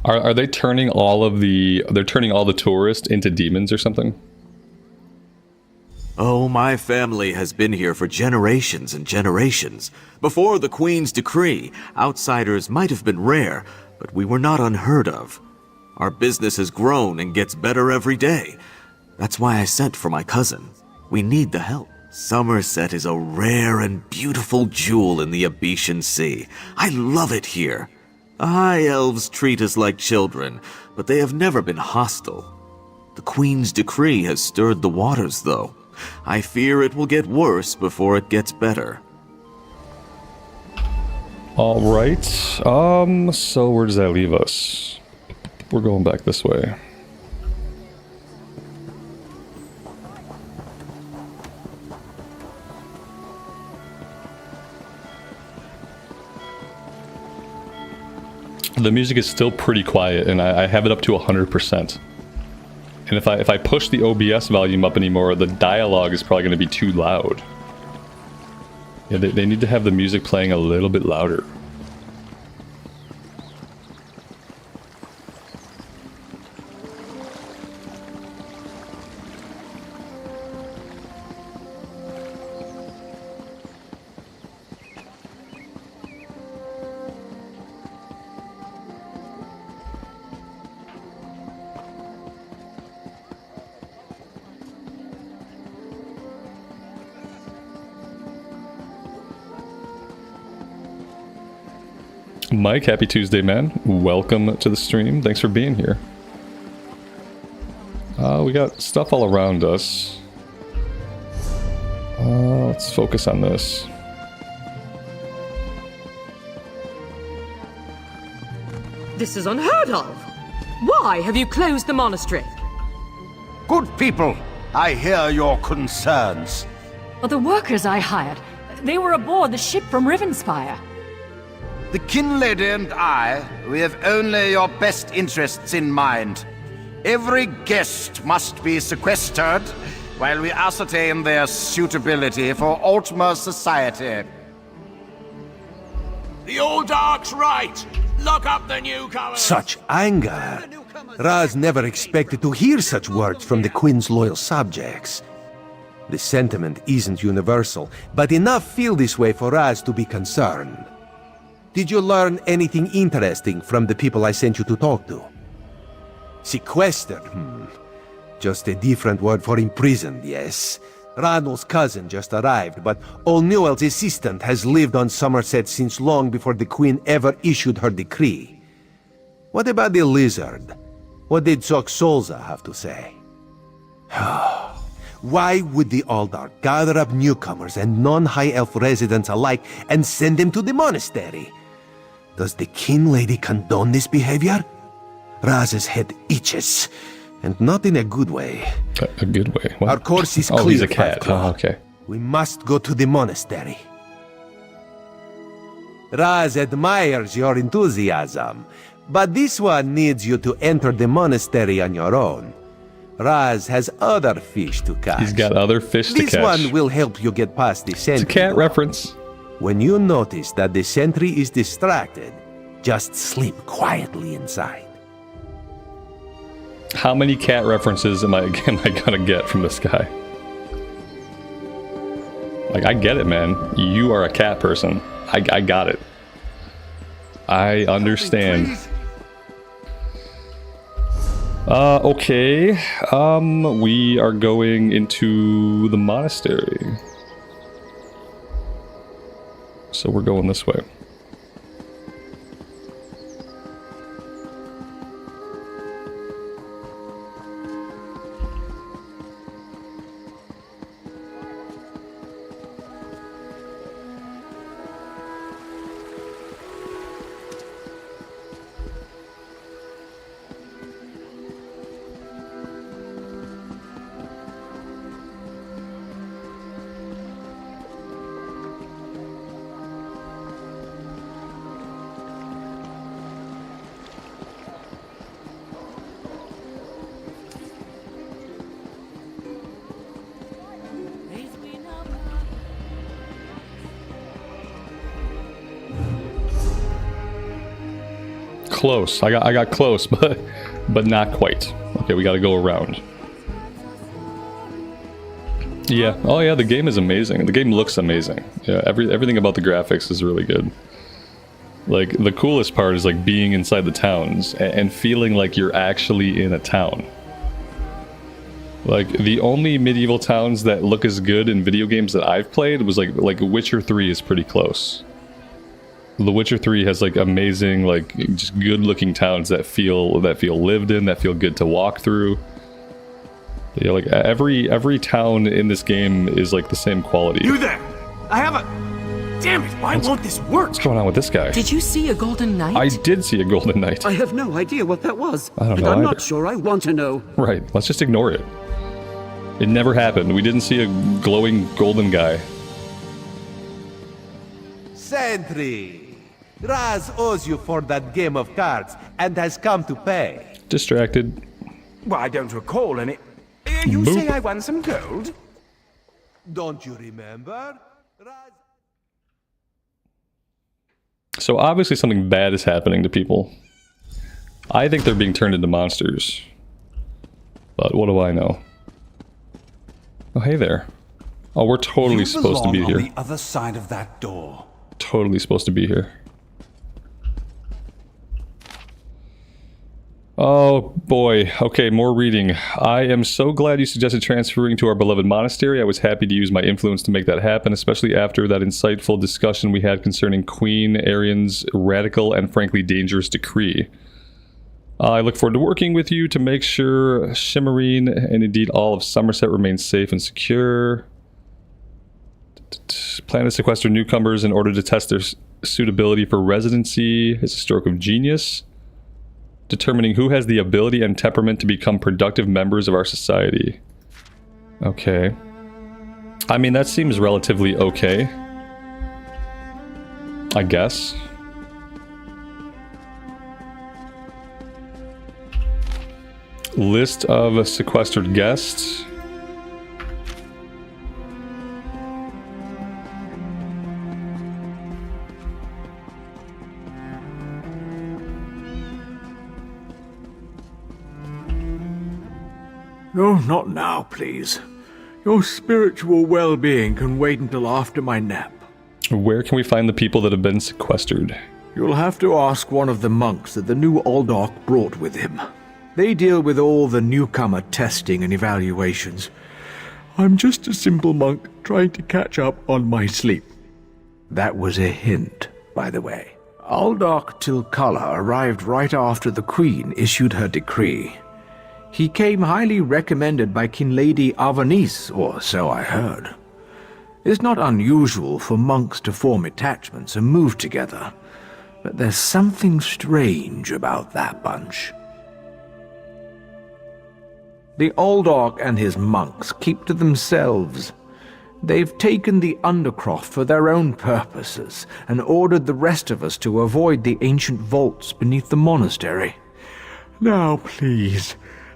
Are they turning all of the... They're turning all the tourists into demons or something? Oh, my family has been here for generations and generations. Before the Queen's decree, outsiders might have been rare, but we were not unheard of. Our business has grown and gets better every day. That's why I sent for my cousin. We need the help. Somerset is a rare and beautiful jewel in the Abetian Sea. I love it here. The High Elves treat us like children, but they have never been hostile. The Queen's decree has stirred the waters, though. I fear it will get worse before it gets better. Alright, so where does that leave us? We're going back this way. The music is still pretty quiet, and I have it up to 100%. And if I push the OBS volume up anymore, the dialogue is probably going to be too loud. Yeah, they need to have the music playing a little bit louder. Mike, happy Tuesday, man. Welcome to the stream. Thanks for being here. We got stuff all around us. Let's focus on this. This is unheard of. Why have you closed the monastery? Good people, I hear your concerns. Well, the workers I hired, they were aboard the ship from Rivenspire. The Kin Lady and I, we have only your best interests in mind. Every guest must be sequestered while we ascertain their suitability for Altmer society. The old Dark's right. Lock up the newcomers. Such anger. Raz never expected to hear such words from the Queen's loyal subjects. The sentiment isn't universal, but enough feel this way for Raz to be concerned. Did you learn anything interesting from the people I sent you to talk to? Sequestered? Just a different word for imprisoned, yes. Ranul's cousin just arrived, but Olnewell's assistant has lived on Somerset since long before the Queen ever issued her decree. What about the lizard? What did Zoxolza have to say? Why would the Aldar gather up newcomers and non-High Elf residents alike and send them to the monastery? Does the Kin Lady condone this behavior? Raz's head itches, and not in a good way. A good way? What? Our course is clear. Oh, he's a cat. Fiveclaw. Oh, okay. We must go to the monastery. Raz admires your enthusiasm, but this one needs you to enter the monastery on your own. Raz has other fish to catch. He's got other fish to catch. This one will help you get past the sentry. It's a cat reference. When you notice that the sentry is distracted, just sleep quietly inside. How many cat references am I gonna get from this guy? Like, I get it, man. You are a cat person. I got it. I understand. Okay. We are going into the monastery. So we're going this way. Close. I got close, but not quite. Okay, we got to go around. Yeah. Oh yeah, the game is amazing. The game looks amazing. Yeah, everything about the graphics is really good. Like, the coolest part is like being inside the towns and feeling like you're actually in a town. Like, the only medieval towns that look as good in video games that I've played was like Witcher 3 is pretty close. The Witcher 3 has like amazing, like, just good looking towns that feel lived in, that feel good to walk through. Yeah, like every town in this game is like the same quality. You there! I have a... Damn it, why won't this work? What's going on with this guy? Did you see a golden knight? I did see a golden knight. I have no idea what that was. I don't know I'm either. not sure I want to know. Right, let's just ignore it. It never happened. We didn't see a glowing golden guy. Sentry! Raz owes you for that game of cards and has come to pay. Distracted. Well, I don't recall any... You say I won some gold? Don't you remember? So obviously something bad is happening to people. I think they're being turned into monsters. But what do I know? Oh, hey there. Oh, we're totally supposed to be here. On the other side of that door. Totally supposed to be here. Oh boy, okay, more reading. I am so glad you suggested transferring to our beloved monastery. I was happy to use my influence to make that happen, especially after that insightful discussion we had concerning Queen Arian's radical and frankly dangerous decree. I look forward to working with you to make sure Shimmerine and indeed all of Somerset remains safe and secure. Plan to sequester newcomers in order to test their suitability for residency is a stroke of genius. Determining who has the ability and temperament to become productive members of our society. Okay. I mean, that seems relatively okay. I guess. List of sequestered guests. Oh, not now, please. Your spiritual well-being can wait until after my nap. Where can we find the people that have been sequestered? You'll have to ask one of the monks that the new Aldorc brought with him. They deal with all the newcomer testing and evaluations. I'm just a simple monk trying to catch up on my sleep. That was a hint, by the way. Aldorc Tilcala arrived right after the Queen issued her decree. He came highly recommended by Kinlady Avanice, or so I heard. It's not unusual for monks to form attachments and move together, but there's something strange about that bunch. The Aldorc and his monks keep to themselves. They've taken the Undercroft for their own purposes and ordered the rest of us to avoid the ancient vaults beneath the monastery. Now, please,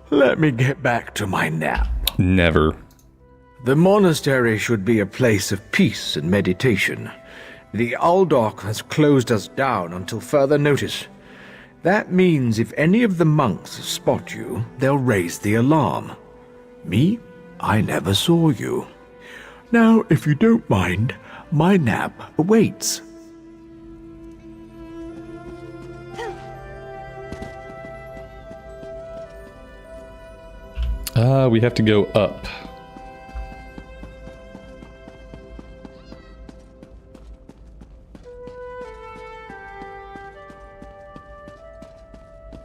let me get back to my nap. Never. The monastery should be a place of peace and meditation. The Aldorc has closed us down until further notice. That means if any of the monks spot you, they'll raise the alarm. Me? I never saw you. Now, if you don't mind, my nap awaits. We have to go up.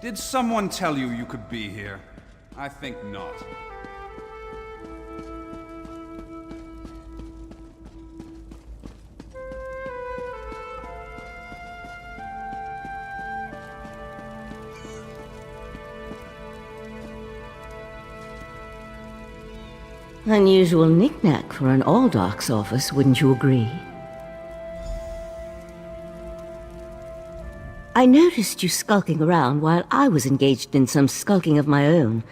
Did someone tell you you could be here? I think not. Unusual knick-knack for an Aldorc's office, wouldn't you agree? I noticed you skulking around while I was engaged in some skulking of my own.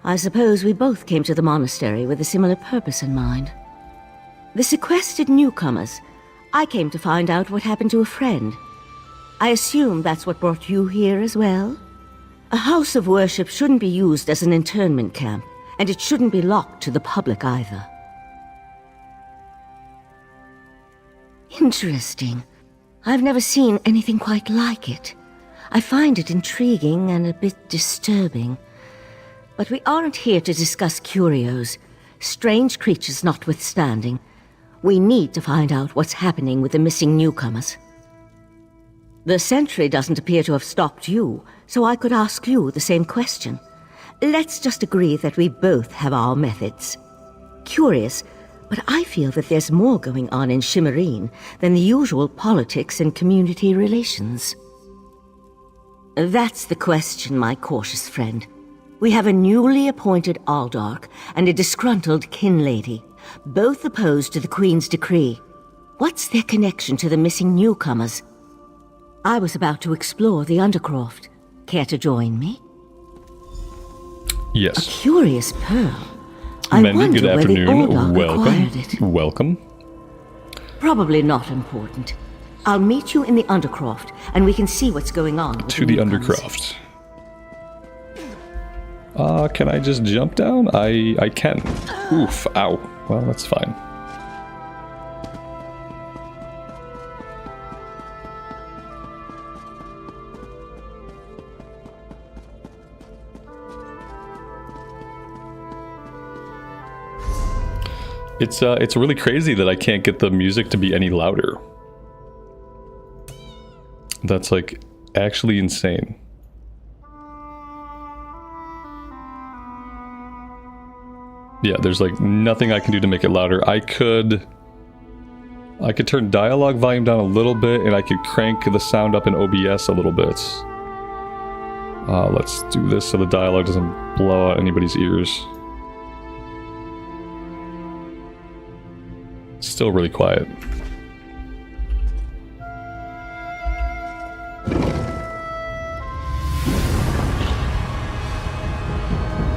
I suppose we both came to the monastery with a similar purpose in mind. The sequestered newcomers. I came to find out what happened to a friend. I assume that's what brought you here as well? A house of worship shouldn't be used as an internment camp, and it shouldn't be locked to the public either. Interesting. I've never seen anything quite like it. I find it intriguing and a bit disturbing. But we aren't here to discuss curios, strange creatures notwithstanding. We need to find out what's happening with the missing newcomers. The sentry doesn't appear to have stopped you, so I could ask you the same question. Let's just agree that we both have our methods. Curious, but I feel that there's more going on in Shimmerine than the usual politics and community relations. That's the question, my cautious friend. We have a newly appointed Aldorc and a disgruntled Kinlady, both opposed to the Queen's decree. What's their connection to the missing newcomers? I was about to explore the Undercroft. Care to join me? Yes. Curious pearl. I Mendy, wonder good where the afternoon. Ordok acquired it. Welcome. Probably not important. I'll meet you in the Undercroft, and we can see what's going on. To the Undercroft. Can I just jump down? I can. Oof, ow. Well, that's fine. It's really crazy that I can't get the music to be any louder. That's like actually insane. Yeah, there's like nothing I can do to make it louder. I could turn dialogue volume down a little bit, and I could crank the sound up in OBS a little bit. Let's do this so the dialogue doesn't blow out anybody's ears. Still really quiet.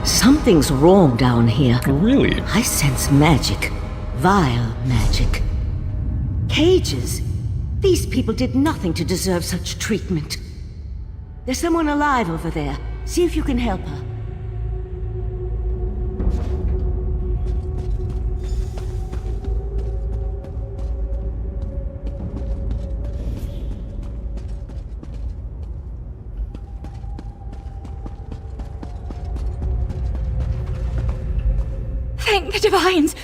Something's wrong down here. Really? I sense magic. Vile magic. Cages. These people did nothing to deserve such treatment. There's someone alive over there. See if you can help her. Thank the Divines!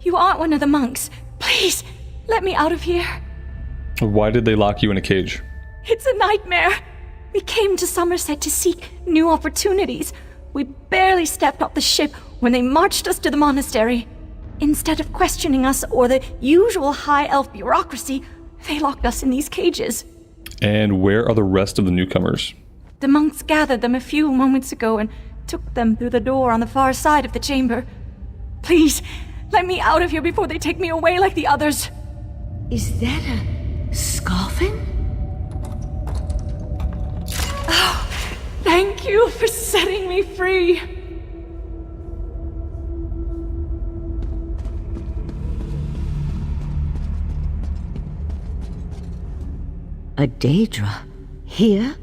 You aren't one of the monks. Please, let me out of here. Why did they lock you in a cage? It's a nightmare. We came to Somerset to seek new opportunities. We barely stepped off the ship when they marched us to the monastery. Instead of questioning us or the usual high elf bureaucracy, they locked us in these cages. And where are the rest of the newcomers? The monks gathered them a few moments ago and took them through the door on the far side of the chamber. Please, let me out of here before they take me away like the others. Is that a Scoffin? Oh, thank you for setting me free. A Daedra? Here?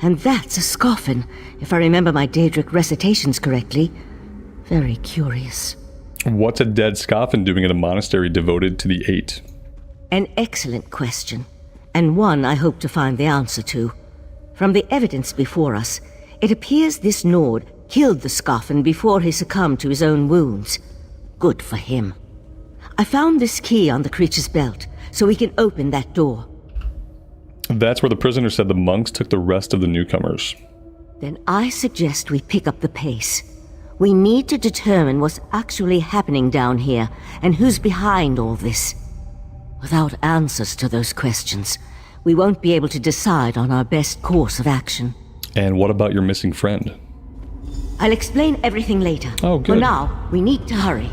And that's a Scoffin, if I remember my Daedric recitations correctly. Very curious. What's a dead Scoffin doing in a monastery devoted to the Eight? An excellent question, and one I hope to find the answer to. From the evidence before us, it appears this Nord killed the Scoffin before he succumbed to his own wounds. Good for him. I found this key on the creature's belt, so we can open that door. That's where the prisoner said the monks took the rest of the newcomers. Then I suggest we pick up the pace. We need to determine what's actually happening down here, and who's behind all this. Without answers to those questions, we won't be able to decide on our best course of action. And what about your missing friend? I'll explain everything later. Oh, good. For now, we need to hurry.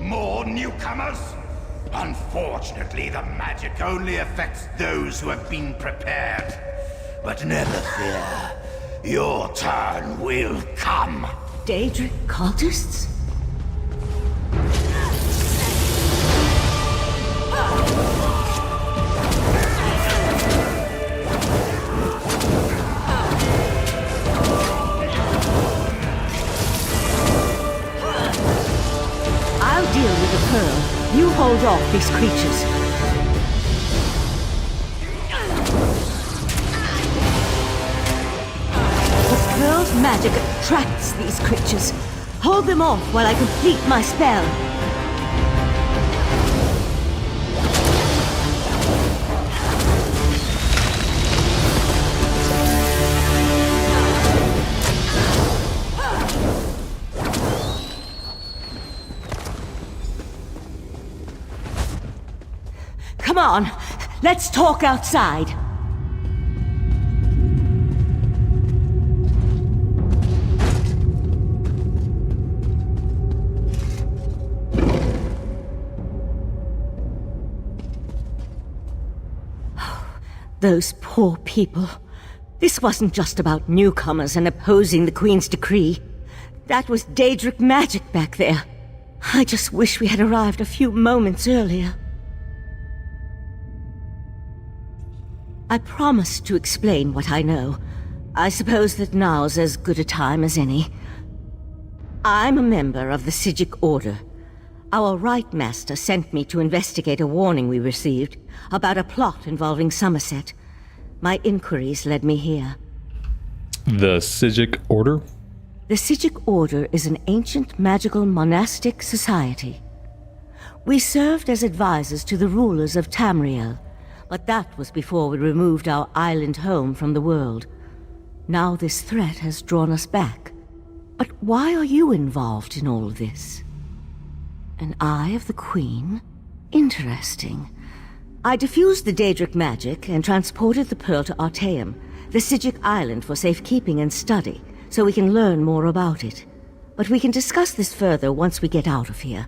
More newcomers? Unfortunately, the magic only affects those who have been prepared. But never fear. Your turn will come. Daedric cultists? I'll deal with the pearl. You hold off these creatures. The pearl's magic attracts these creatures. Hold them off while I complete my spell. Come on, let's talk outside. Those poor people. This wasn't just about newcomers and opposing the Queen's decree. That was Daedric magic back there. I just wish we had arrived a few moments earlier. I promised to explain what I know. I suppose that now's as good a time as any. I'm a member of the Psijic Order. Our Rite Master sent me to investigate a warning we received about a plot involving Somerset. My inquiries led me here. The Psijic Order? The Psijic Order is an ancient magical monastic society. We served as advisors to the rulers of Tamriel, but that was before we removed our island home from the world. Now this threat has drawn us back. But why are you involved in all this? An Eye of the Queen? Interesting. I diffused the Daedric magic and transported the pearl to Artaeum, the Psijic island, for safekeeping and study, so we can learn more about it. But we can discuss this further once we get out of here.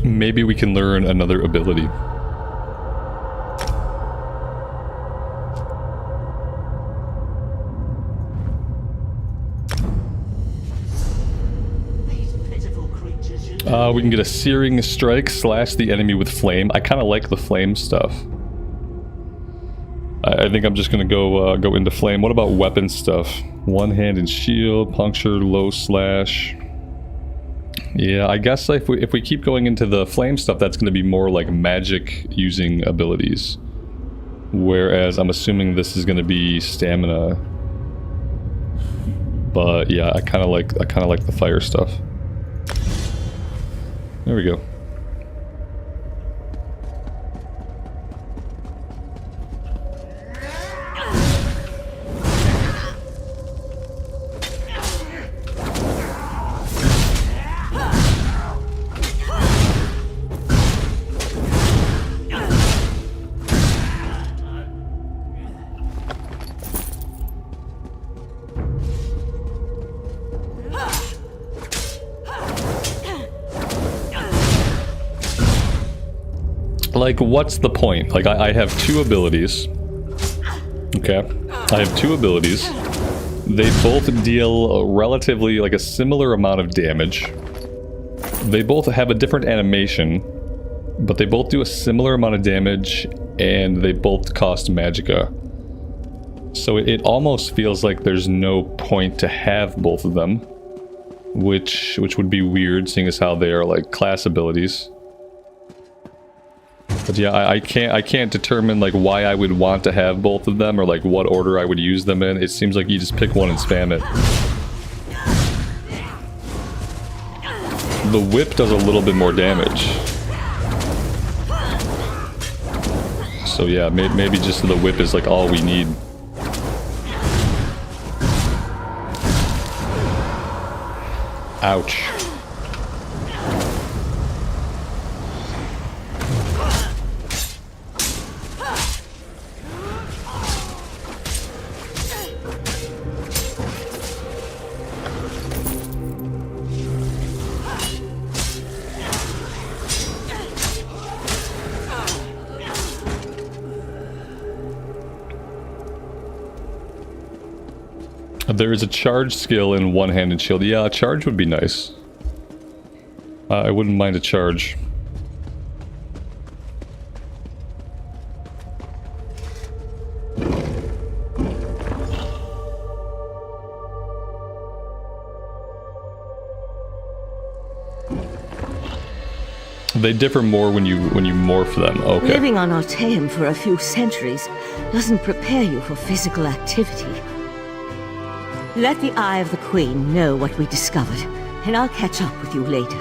Maybe we can learn another ability. We can get a Searing Strike, slash the enemy with flame. I kind of like the flame stuff. I think I'm just gonna go into flame. What about weapon stuff? One-handed shield, puncture, low slash. Yeah, I guess if we keep going into the flame stuff, that's going to be more like magic using abilities. Whereas I'm assuming this is going to be stamina. But yeah, I kind of like the fire stuff. There we go. Like, what's the point? Like, I have two abilities. Okay. I have two abilities. They both deal relatively, like, a similar amount of damage. They both have a different animation, but they both do a similar amount of damage, and they both cost magicka. So it almost feels like there's no point to have both of them. Which would be weird, seeing as how they are, like, class abilities. But yeah, I can't determine like why I would want to have both of them or like what order I would use them in. It seems like you just pick one and spam it. The whip does a little bit more damage. So yeah, maybe just the whip is like all we need. Ouch. There is a charge skill in one-handed shield. Yeah, a charge would be nice. I wouldn't mind a charge. They differ more when you morph them. Okay. Living on Artaeum for a few centuries doesn't prepare you for physical activity. Let the Eye of the Queen know what we discovered, and I'll catch up with you later.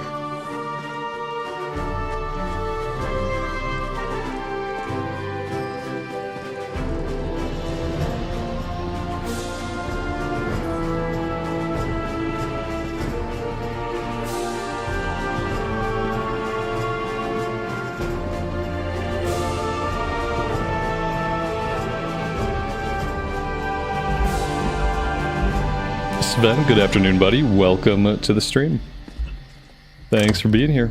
Sven, good afternoon, buddy. Welcome to the stream. Thanks for being here.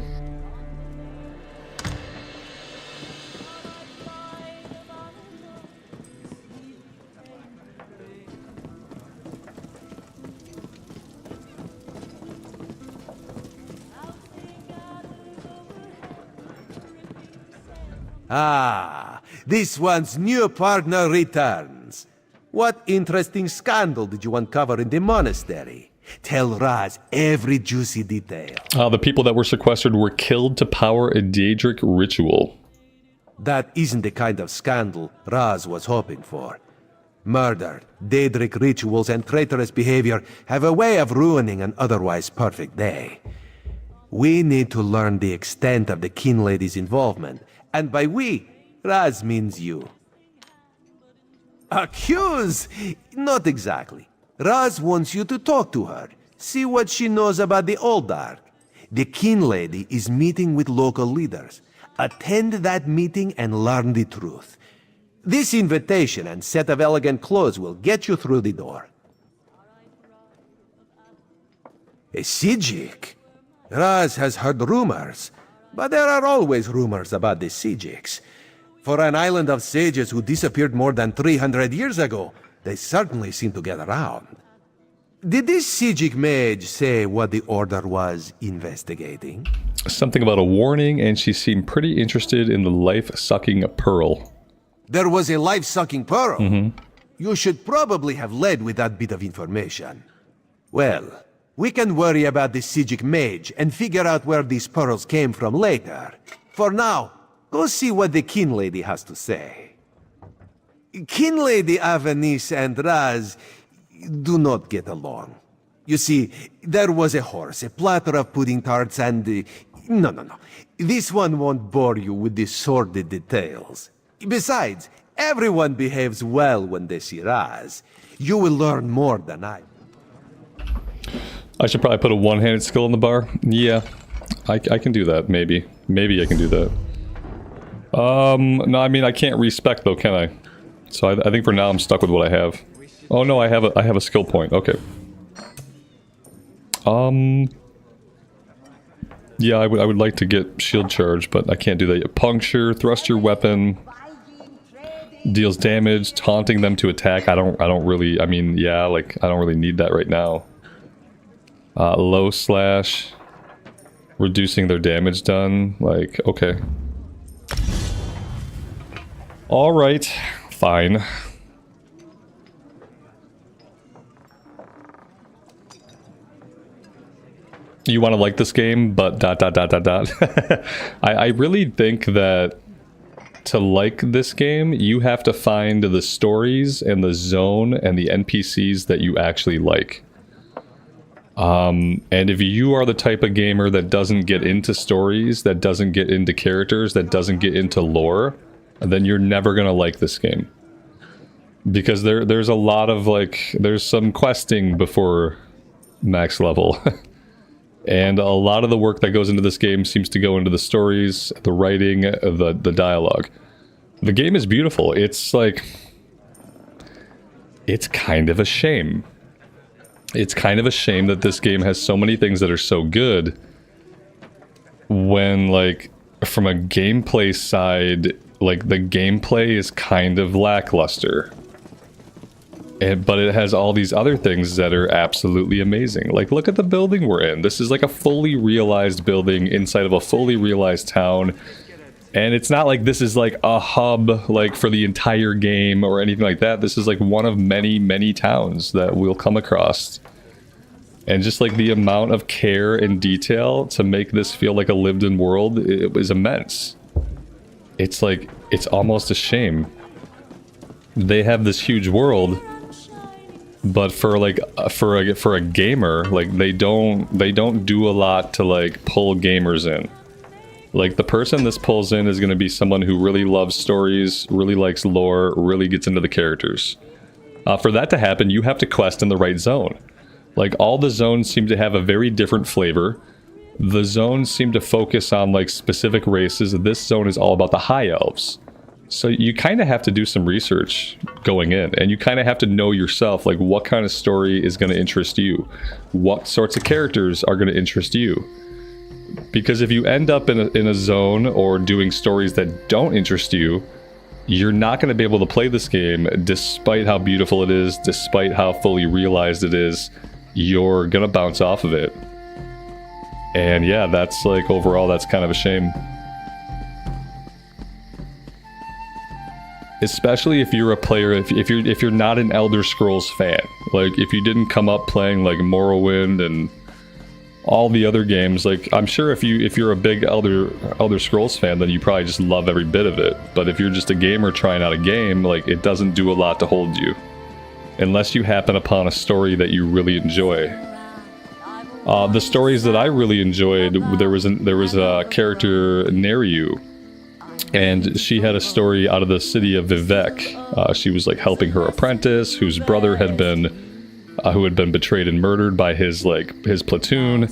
Ah, this one's new partner returns. What interesting scandal did you uncover in the monastery? Tell Raz every juicy detail. The people that were sequestered were killed to power a Daedric ritual. That isn't the kind of scandal Raz was hoping for. Murder, Daedric rituals, and traitorous behavior have a way of ruining an otherwise perfect day. We need to learn the extent of the Kin Lady's involvement, and by we, Raz means you. Accuse? Not exactly. Raz wants you to talk to her, see what she knows about the Oldark. The Kin Lady is meeting with local leaders. Attend that meeting and learn the truth. This invitation and set of elegant clothes will get you through the door. A Psijic? Raz has heard rumors, but there are always rumors about the Psijics. For an island of sages who disappeared more than 300 years ago, they certainly seem to get around. Did this Psijic mage say what the Order was investigating? Something about a warning, and she seemed pretty interested in the life-sucking pearl. There was a life-sucking pearl? You should probably have led with that bit of information. Well, we can worry about the Psijic mage and figure out where these pearls came from later. For now, go see what the Kin Lady has to say. Kin Lady Avanice and Raz do not get along. You see, there was a horse, a platter of pudding tarts, and... No. This one won't bore you with the sordid details. Besides, everyone behaves well when they see Raz. You will learn more than I. I should probably put a one-handed skill in the bar. Yeah, I can do that, maybe. Maybe I can do that. No, I mean, I can't respec though, can I? So I think for now I'm stuck with what I have. Oh no, I have a skill point. Okay. Yeah, I would like to get shield charge, but I can't do that yet. Puncture, thrust your weapon, deals damage, taunting them to attack. I don't really, I mean, yeah, like I don't really need that right now. Low slash, reducing their damage done. Like, okay. All right, fine. You want to like this game, but ... I really think that to like this game, you have to find the stories and the zone and the NPCs that you actually like. And if you are the type of gamer that doesn't get into stories, that doesn't get into characters, that doesn't get into lore, then you're never gonna like this game. Because there's a lot of, like, there's some questing before max level. And a lot of the work that goes into this game seems to go into the stories, the writing, the dialogue. The game is beautiful. It's like... it's kind of a shame. It's kind of a shame that this game has so many things that are so good when, like, from a gameplay side, like, the gameplay is kind of lackluster. But it has all these other things that are absolutely amazing. Like, look at the building we're in. This is like a fully realized building inside of a fully realized town. And it's not like this is like a hub, like, for the entire game or anything like that. This is like one of many, many towns that we'll come across. And just like the amount of care and detail to make this feel like a lived-in world, it was immense. It's like, it's almost a shame. They have this huge world, but for a gamer, like they don't do a lot to like pull gamers in. Like the person this pulls in is going to be someone who really loves stories, really likes lore, really gets into the characters. For that to happen, you have to quest in the right zone. Like all the zones seem to have a very different flavor. The zones seem to focus on like specific races. This zone is all about the high elves. So you kind of have to do some research going in, and you kind of have to know yourself, like what kind of story is going to interest you, what sorts of characters are going to interest you. Because if you end up in a zone or doing stories that don't interest you, you're not going to be able to play this game despite how beautiful it is, despite how fully realized it is. You're going to bounce off of it. And yeah, that's like overall, that's kind of a shame. Especially if you're a player, if you're not an Elder Scrolls fan, like if you didn't come up playing like Morrowind and all the other games, like I'm sure if you're a big Elder Scrolls fan, then you probably just love every bit of it. But if you're just a gamer trying out a game, like it doesn't do a lot to hold you, unless you happen upon a story that you really enjoy. The stories that I really enjoyed, there was a character, Nereyu, and she had a story out of the city of Vivec. She was like helping her apprentice, whose brother had been, who had been betrayed and murdered by his platoon.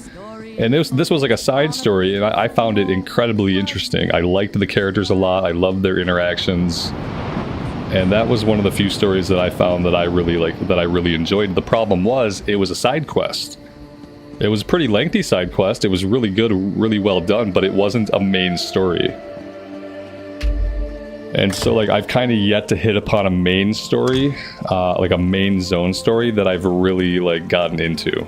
And this was like a side story, and I found it incredibly interesting. I liked the characters a lot. I loved their interactions, and that was one of the few stories that I found that I really enjoyed. The problem was it was a side quest. It was a pretty lengthy side quest. It was really good, really well done, but it wasn't a main story. And so like I've kind of yet to hit upon a main story, like a main zone story that I've really like gotten into.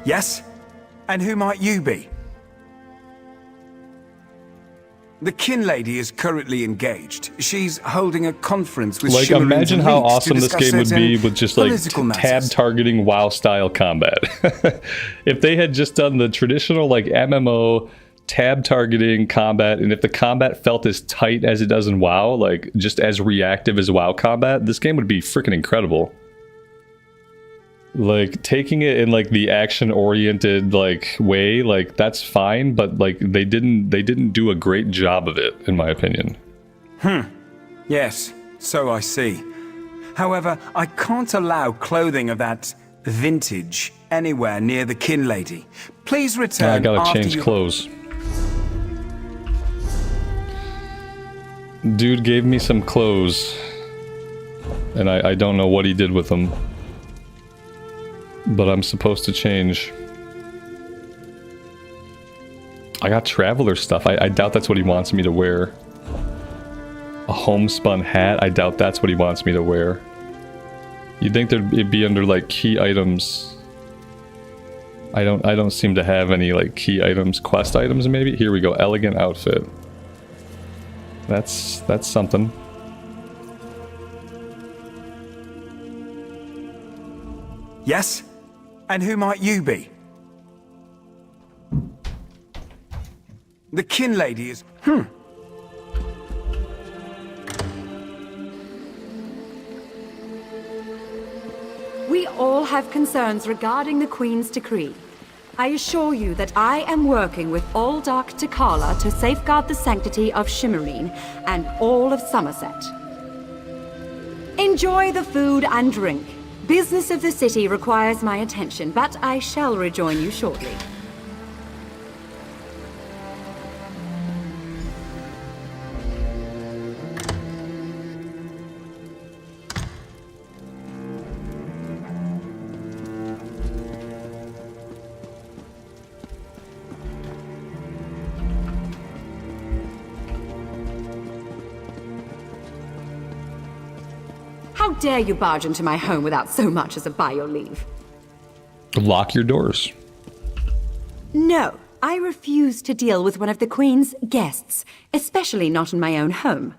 Yes? And who might you be? The Kin Lady is currently engaged. She's holding a conference with like imagine how awesome this game would be with just like tab targeting WoW style combat. If they had just done the traditional like MMO tab targeting combat, and if the combat felt as tight as it does in WoW, like just as reactive as WoW combat, this game would be freaking incredible. Like taking it in like the action oriented like way, like that's fine, but like they didn't do a great job of it, in my opinion. Yes, so I see. However, I can't allow clothing of that vintage anywhere near the Kin Lady. Please return. I gotta change clothes. Dude gave me some clothes, and I don't know what he did with them. But I'm supposed to change. I got traveler stuff. I doubt that's what he wants me to wear. A homespun hat. I doubt that's what he wants me to wear. You'd think it'd be under like key items. I don't seem to have any like key items, quest items maybe. Here we go. Elegant outfit. That's something. Yes? And who might you be? The Kin Lady is... We all have concerns regarding the Queen's decree. I assure you that I am working with Uldark T'Kala to safeguard the sanctity of Shimmerine and all of Somerset. Enjoy the food and drink. Business of the city requires my attention, but I shall rejoin you shortly. How dare you barge into my home without so much as a by your leave? Lock your doors. No, I refuse to deal with one of the Queen's guests, especially not in my own home.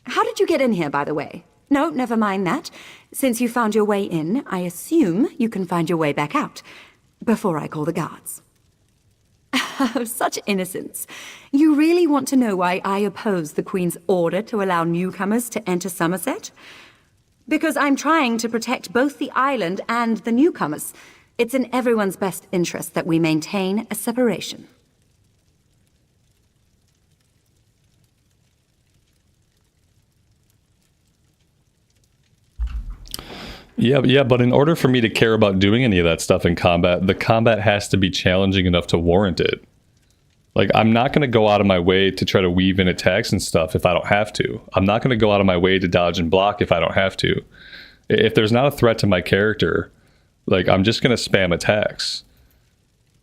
How did you get in here, by the way? No, never mind that. Since you found your way in, I assume you can find your way back out. Before I call the guards. Such innocence. You really want to know why I oppose the Queen's order to allow newcomers to enter Somerset? Because I'm trying to protect both the island and the newcomers. It's in everyone's best interest that we maintain a separation. Yeah, but in order for me to care about doing any of that stuff in combat, the combat has to be challenging enough to warrant it. Like, I'm not going to go out of my way to try to weave in attacks and stuff if I don't have to. I'm not going to go out of my way to dodge and block if I don't have to. If there's not a threat to my character, like, I'm just going to spam attacks.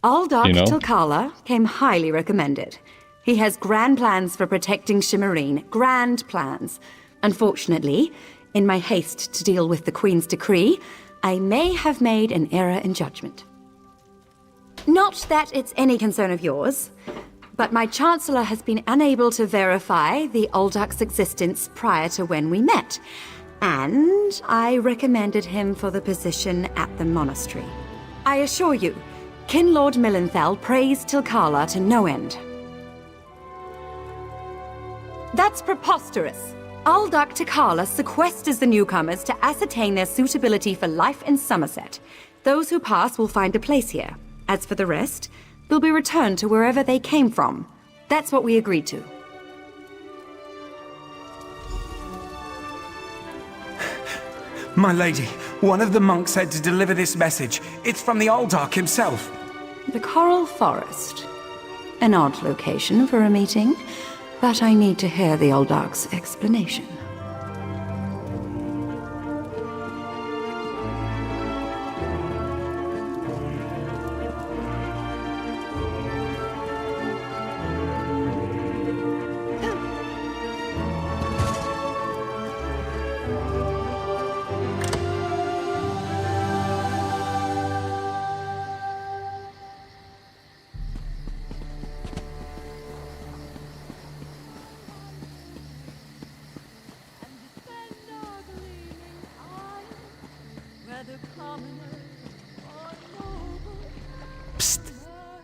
Aldark You know? Tilkala came highly recommended. He has grand plans for protecting Shimmerine. Grand plans. Unfortunately, in my haste to deal with the Queen's decree, I may have made an error in judgment. Not that it's any concern of yours, but my Chancellor has been unable to verify the Aldark's existence prior to when we met, and I recommended him for the position at the monastery. I assure you, Kinlord Millenthal praised Tilkala to no end. That's preposterous! Aldark Tilkala sequesters the newcomers to ascertain their suitability for life in Somerset. Those who pass will find a place here. As for the rest, they'll be returned to wherever they came from. That's what we agreed to. My lady, one of the monks said to deliver this message. It's from the Aldark himself. The Coral Forest. An odd location for a meeting, but I need to hear the Aldark's explanation.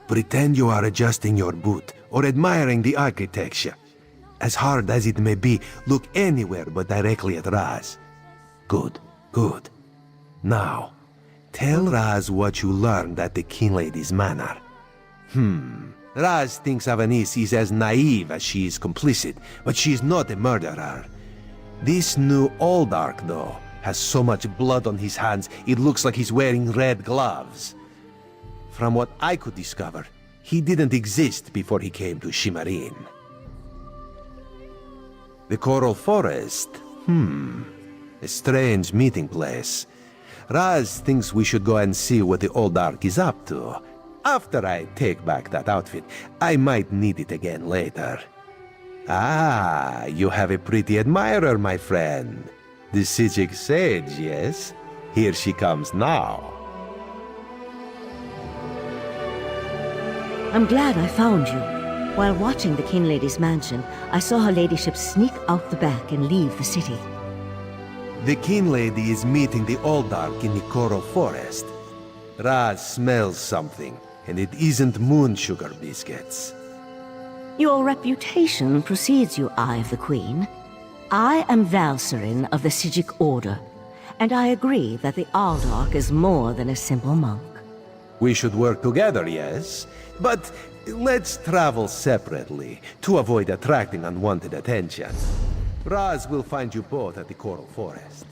Pretend you are adjusting your boot or admiring the architecture. As hard as it may be, look anywhere but directly at Raz. Good, good. Now, tell Raz what you learned at the Kinlady's manor. Raz thinks Avanis is as naive as she is complicit, but she is not a murderer. This new Aldark, though, has so much blood on his hands, it looks like he's wearing red gloves. From what I could discover, he didn't exist before he came to Shimmerine. The Coral Forest? A strange meeting place. Raz thinks we should go and see what the Aldark is up to. After I take back that outfit, I might need it again later. Ah, you have a pretty admirer, my friend. The Psijic Sage, yes? Here she comes now. I'm glad I found you. While watching the Kinlady's mansion, I saw her ladyship sneak out the back and leave the city. The Kinlady is meeting the Aldark in the Coral Forest. Raz smells something, and it isn't moon sugar biscuits. Your reputation precedes you, Eye of the Queen. I am Valserin of the Psijic Order, and I agree that the Aldark is more than a simple monk. We should work together, yes? But let's travel separately, to avoid attracting unwanted attention. Raz will find you both at the Coral Forest.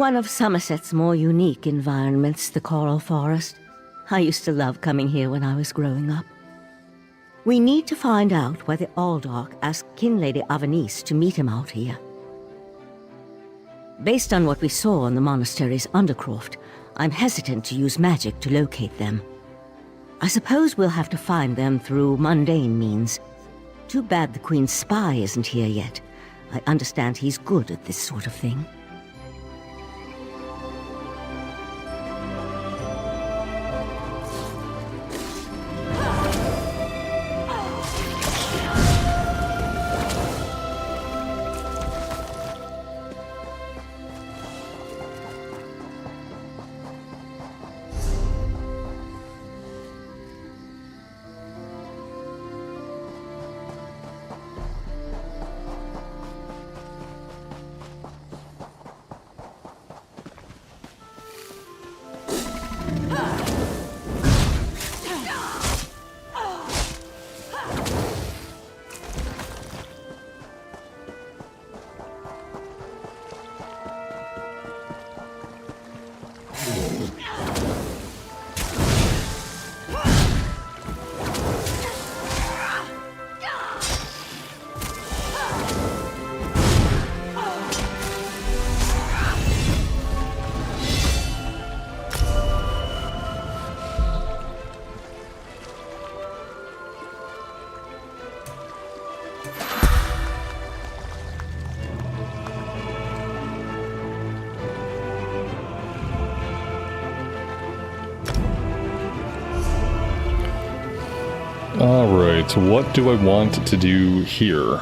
One of Somerset's more unique environments, the Coral Forest. I used to love coming here when I was growing up. We need to find out why the Aldarch asked Kinlady Avanice to meet him out here. Based on what we saw in the monastery's undercroft, I'm hesitant to use magic to locate them. I suppose we'll have to find them through mundane means. Too bad the Queen's spy isn't here yet. I understand he's good at this sort of thing. Alright, what do I want to do here?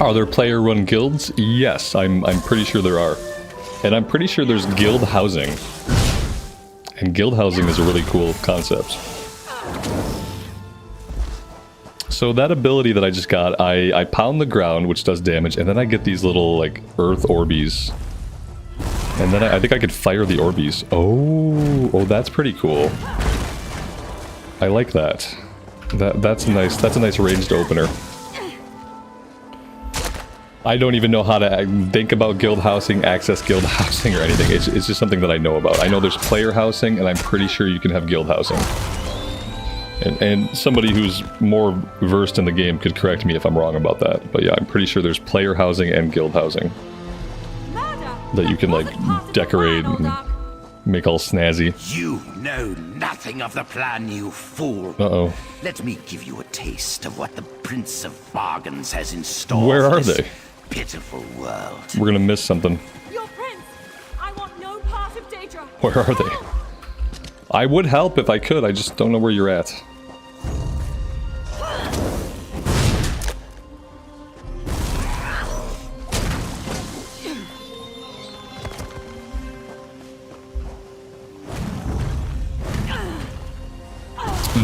Are there player-run guilds? Yes, I'm pretty sure there are. And I'm pretty sure there's guild housing. And guild housing is a really cool concept. So that ability that I just got, I pound the ground, which does damage, and then I get these little, like, earth Orbeez. And then I think I could fire the Orbeez. Oh, that's pretty cool. I like that. That's nice. That's a nice ranged opener. I don't even know how to think about guild housing, access guild housing, or anything. It's just something that I know about. I know there's player housing, and I'm pretty sure you can have guild housing. And somebody who's more versed in the game could correct me if I'm wrong about that. But yeah, I'm pretty sure there's player housing and guild housing that you can, like, decorate and make all snazzy. You know nothing of the plan, you fool. Uh-oh. Let me give you a taste of what the Prince of Bargains has in store. Where for are this they? Pitiful world. We're gonna miss something. Your prince! I want no part of Daedra! Where are they? I would help if I could, I just don't know where you're at.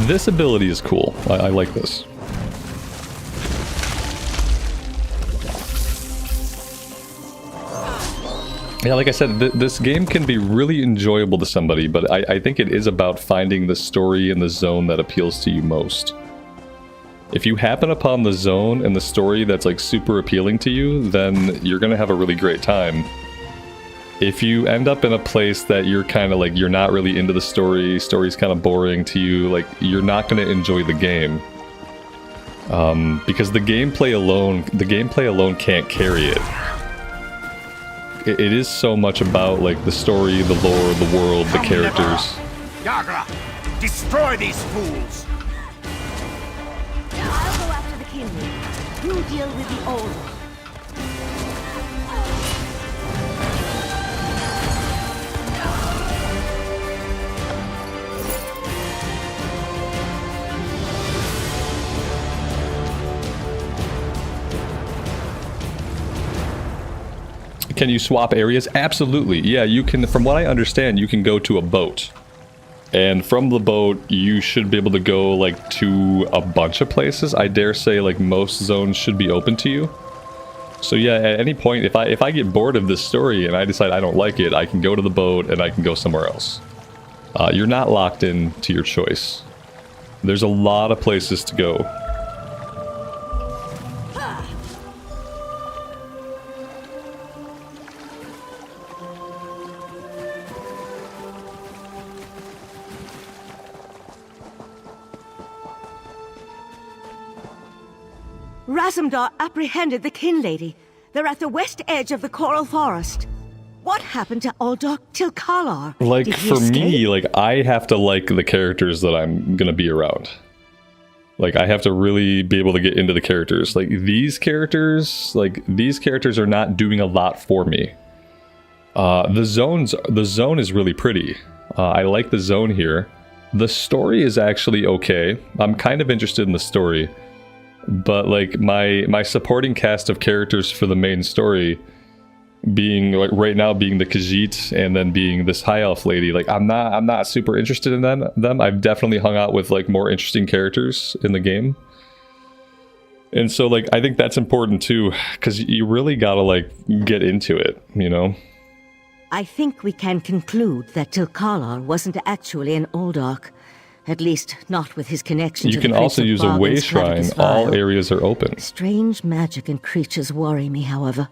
This ability is cool. I like this. Yeah, like I said, this game can be really enjoyable to somebody, but I think it is about finding the story and the zone that appeals to you most. If you happen upon the zone and the story that's, like, super appealing to you, then you're gonna have a really great time. If you end up in a place that you're kind of like, you're not really into the story's kind of boring to you, like, you're not going to enjoy the game. Because the gameplay alone can't carry it. It is so much about, like, the story, the lore, the world, the characters. Yagra, destroy these fools! I'll go after the Kinley. You deal with the old. Can you swap areas? Absolutely. Yeah, you can. From what I understand, you can go to a boat. And from the boat, you should be able to go, like, to a bunch of places. I dare say, like, most zones should be open to you. So yeah, at any point, if I get bored of this story and I decide I don't like it, I can go to the boat and I can go somewhere else. You're not locked in to your choice. There's a lot of places to go. Razumdar apprehended the Kin Lady. They're at the west edge of the Coral Forest. What happened to Uldoch Tilkalar? Like, Did he for escape? me, like, I have to like the characters that I'm gonna be around. Like, I have to really be able to get into the characters. Like, these characters are not doing a lot for me. The zone is really pretty. I like the zone here. The story is actually okay. I'm kind of interested in the story. But, like, my supporting cast of characters for the main story being, like, right now being the Khajiit and then being this high elf lady, like, I'm not super interested in them. I've definitely hung out with, like, more interesting characters in the game. And so, like, I think that's important too, because you really gotta, like, get into it, you know? I think we can conclude that Tilkalar wasn't actually an Uldoch. At least, not with his connection You to can the also Prince use of a way Bargain's shrine. Clavicus All Vial. areas are open. Strange magic and creatures worry me, however.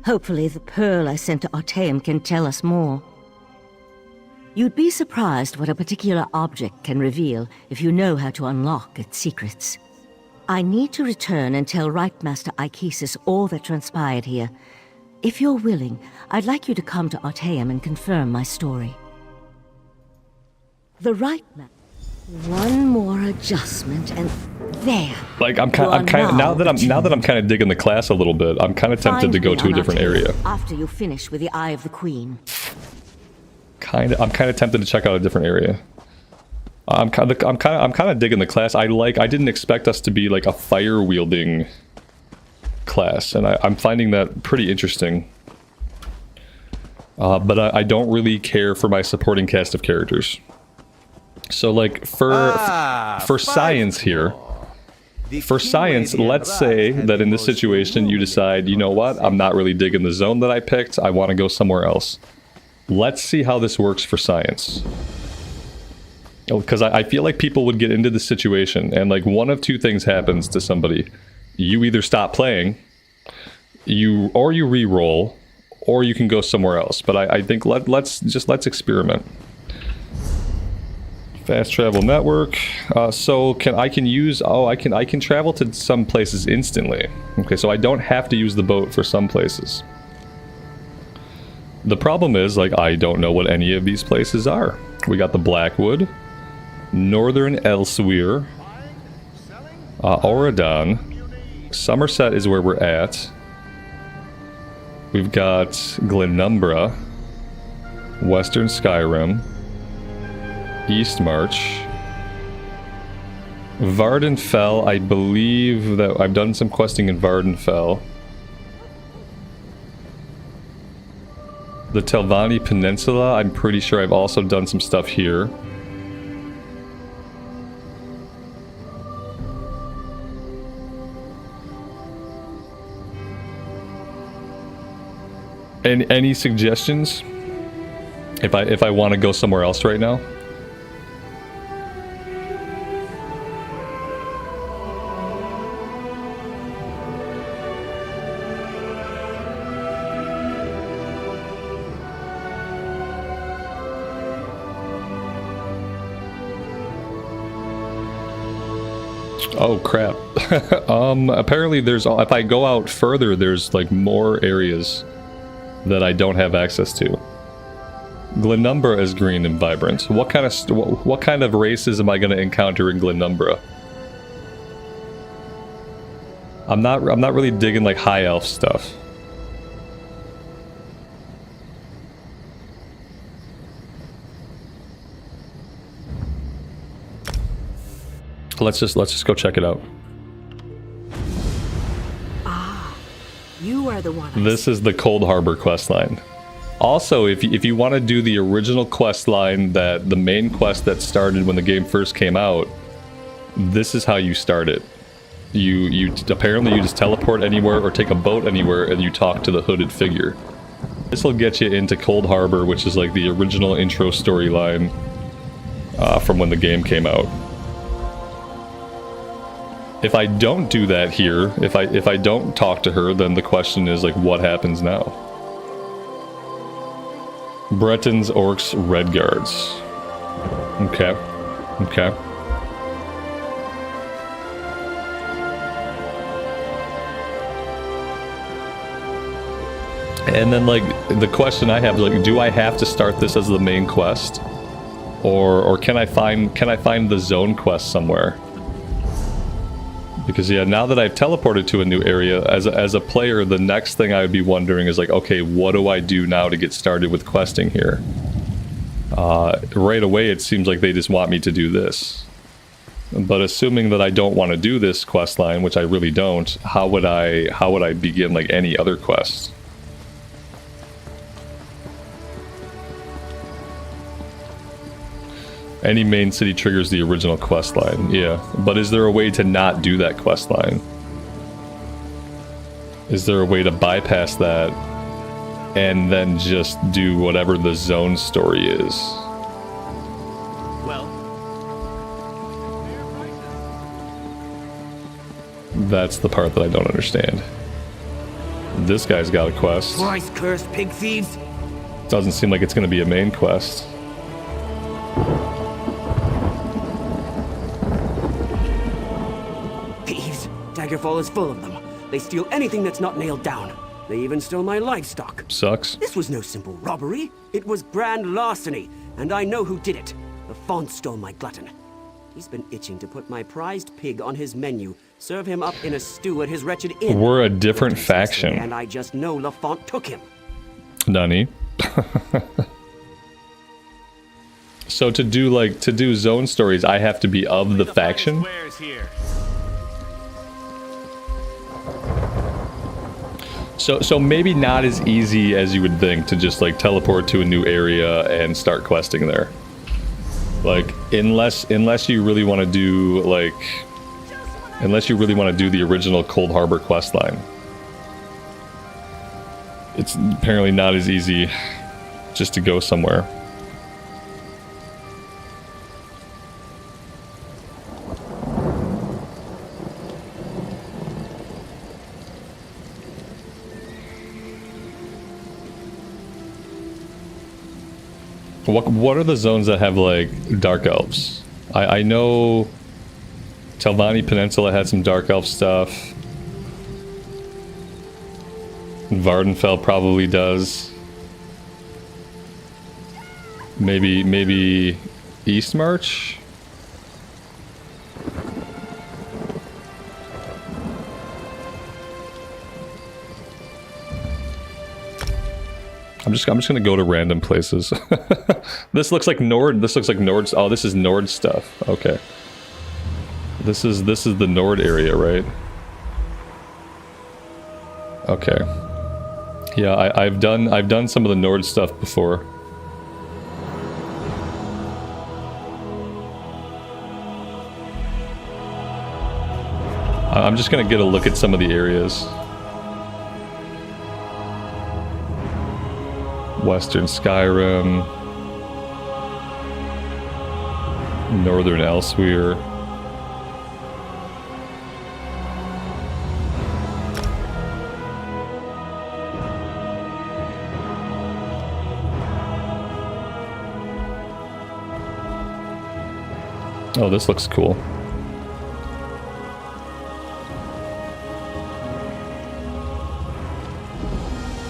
Hopefully the pearl I sent to Artaeum can tell us more. You'd be surprised what a particular object can reveal if you know how to unlock its secrets. I need to return and tell Right Master Ikesis all that transpired here. If you're willing, I'd like you to come to Artaeum and confirm my story. The Right Master. One more adjustment and there. Like, I'm kind of now that I'm kind of digging the class a little bit, I'm kind of tempted to go to a different area. After you finish with the Eye of the Queen. I'm kind of tempted to check out a different area. I'm kind of digging the class. I didn't expect us to be like a fire wielding class, and I'm finding that pretty interesting. But I don't really care for my supporting cast of characters. So, like, for science here, for science, let's say that in this situation you decide, you know what, I'm not really digging the zone that I picked, I want to go somewhere else. Let's see how this works for science. Because I feel like people would get into this situation, and, like, one of two things happens to somebody. You either stop playing, or you re-roll, or you can go somewhere else. But I think let's experiment. Fast travel network. So I can travel to some places instantly. Okay, so I don't have to use the boat for some places. The problem is, like, I don't know what any of these places are. We got the Blackwood, Northern Elsewhere, Auradon, Somerset is where we're at. We've got Glenumbra, Western Skyrim, Eastmarch, Vardenfell. I believe that I've done some questing in Vardenfell. The Telvanni Peninsula, I'm pretty sure I've also done some stuff here. And any suggestions? If I want to go somewhere else right now? Oh crap. Apparently there's, if I go out further, there's like more areas that I don't have access to. Glenumbra is green and vibrant. What kind of races am I going to encounter in Glenumbra? I'm not really digging like high elf stuff. Let's just go check it out. You were are the ones. This is the Cold Harbor questline. Also, if you want to do the original questline, that the main quest that started when the game first came out, this is how you start it. You apparently you just teleport anywhere or take a boat anywhere and you talk to the hooded figure. This will get you into Cold Harbor, which is like the original intro storyline from when the game came out. If I don't do that here, if I don't talk to her, then the question is like, what happens now? Bretons, Orcs, Red Guards. Okay. Okay. And then, like, the question I have is, like, do I have to start this as the main quest? Or can I find the zone quest somewhere? Because, yeah, now that I've teleported to a new area, as a player, the next thing I would be wondering is, like, okay, what do I do now to get started with questing here? Right away, it seems like they just want me to do this. But assuming that I don't want to do this quest line, which I really don't, how would I begin, like, any other quest? Any main city triggers the original quest line, yeah. But is there a way to not do that quest line? Is there a way to bypass that and then just do whatever the zone story is? Well, That's the part that I don't understand. This guy's got a quest. Christ cursed pig thieves! Doesn't seem like it's going to be a main quest. Daggerfall is full of them. They steal anything that's not nailed down. They even stole my livestock. Sucks. This was no simple robbery. It was grand larceny, and I know who did it. The Font stole my glutton. He's been itching to put my prized pig on his menu, serve him up in a stew at his wretched inn. We're a different faction. And I just know Lafont took him. Nani. So to do zone stories, I have to be of the faction? So maybe not as easy as you would think to just like teleport to a new area and start questing there. Like unless you really want to do the original Cold Harbor questline. It's apparently not as easy just to go somewhere. What are the zones that have like dark elves? I know Telvanni Peninsula had some dark elf stuff. Vardenfell probably does. Maybe Eastmarch? I'm just gonna go to random places. This looks like Nord. This looks like Nord. Oh, this is Nord stuff. Okay. This is the Nord area, right? Okay. Yeah, I've done some of the Nord stuff before. I'm just gonna get a look at some of the areas. Western Skyrim, Northern Elsewhere. Oh, this looks cool.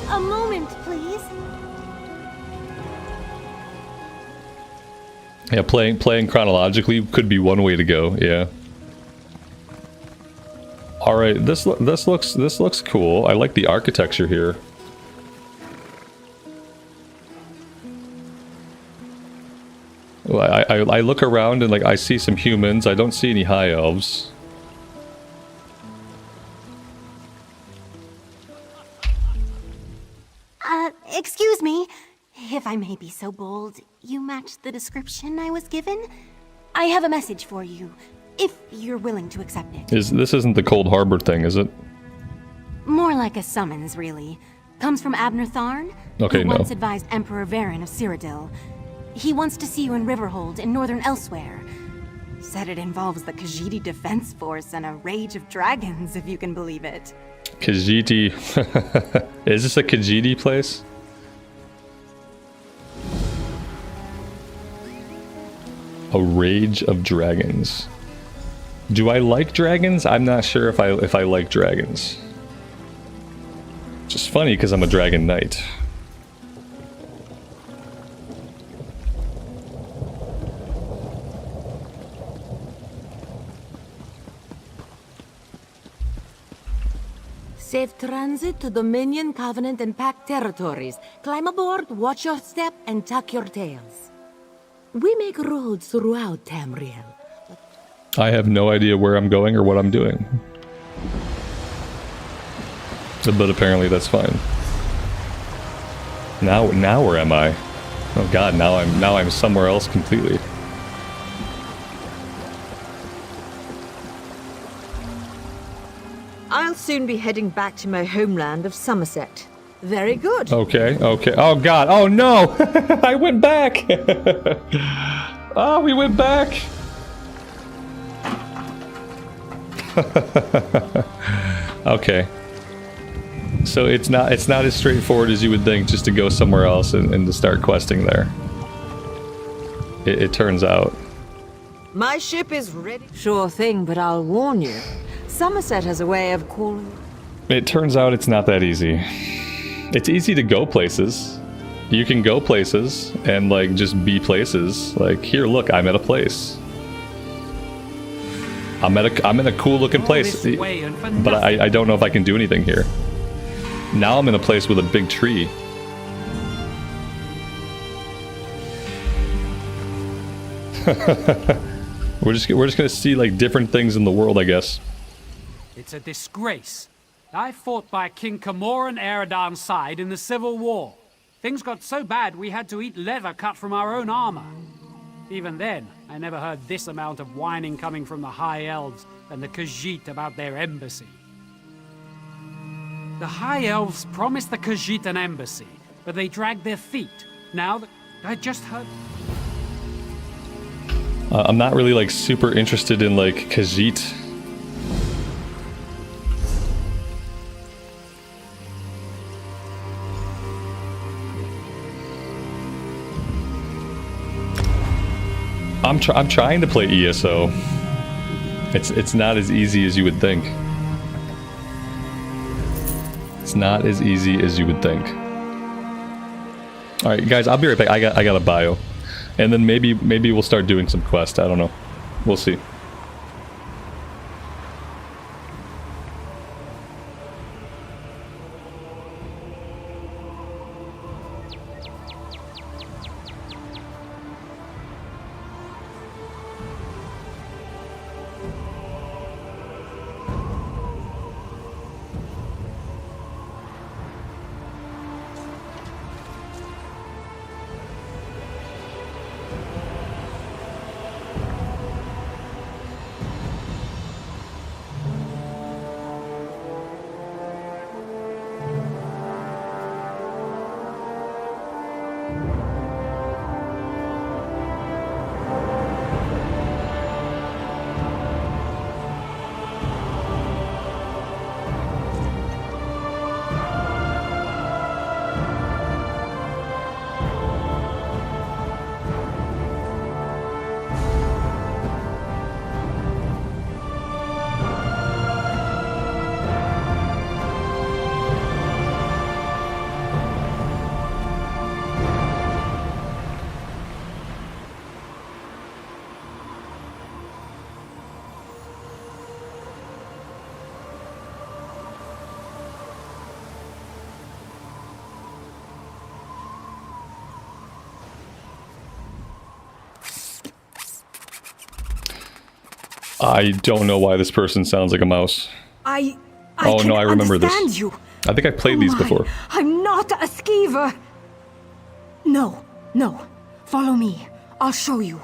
A moment, please. Yeah, playing chronologically could be one way to go. Yeah. All right, this looks cool. I like the architecture here. Well, I look around and like I see some humans. I don't see any high elves. Excuse me, if I may be so bold, you match the description I was given? I have a message for you, if you're willing to accept it. This isn't the Cold Harbor thing, is it? More like a summons, really. Comes from Abner Tharn, Okay, who no. once advised Emperor Varen of Cyrodiil. He wants to see you in Riverhold in northern Elsewhere. Said it involves the Khajiit Defense Force and a rage of dragons, if you can believe it. Khajiit. Is this a Khajiit place? A rage of dragons. Do I like dragons? I'm not sure if I like dragons. Which is funny because I'm a dragon knight. Safe transit to Dominion, Covenant, and Pact territories. Climb aboard, watch your step, and tuck your tails. We make roads throughout Tamriel. I have no idea where I'm going or what I'm doing. But apparently that's fine. Now where am I? Oh god, now I'm somewhere else completely. I'll soon be heading back to my homeland of Somerset. Very good. Okay. Oh god. Oh no! I went back! Oh, we went back! Okay. So it's not as straightforward as you would think just to go somewhere else and to start questing there. It turns out. My ship is ready. Sure thing, but I'll warn you. Somerset has a way of calling. It turns out it's not that easy. It's easy to go places. You can go places and like just be places. Like, here, look, I'm at a place. I'm in a cool looking place. But I don't know if I can do anything here. Now I'm in a place with a big tree. We're just gonna see like different things in the world, I guess. It's a disgrace. I fought by King Camoran Eradan's side in the Civil War. Things got so bad we had to eat leather cut from our own armor. Even then, I never heard this amount of whining coming from the High Elves and the Khajiit about their embassy. The High Elves promised the Khajiit an embassy, but they dragged their feet. Now that I just heard... I'm not really like super interested in like Khajiit. I'm trying to play ESO. It's not as easy as you would think. It's not as easy as you would think. All right, guys, I'll be right back. I got a bio, and then maybe we'll start doing some quests. I don't know. We'll see. I don't know why this person sounds like a mouse. I Oh no, I remember this. understand you. I think I played these before. I'm not a skeever. No, no. Follow me. I'll show you.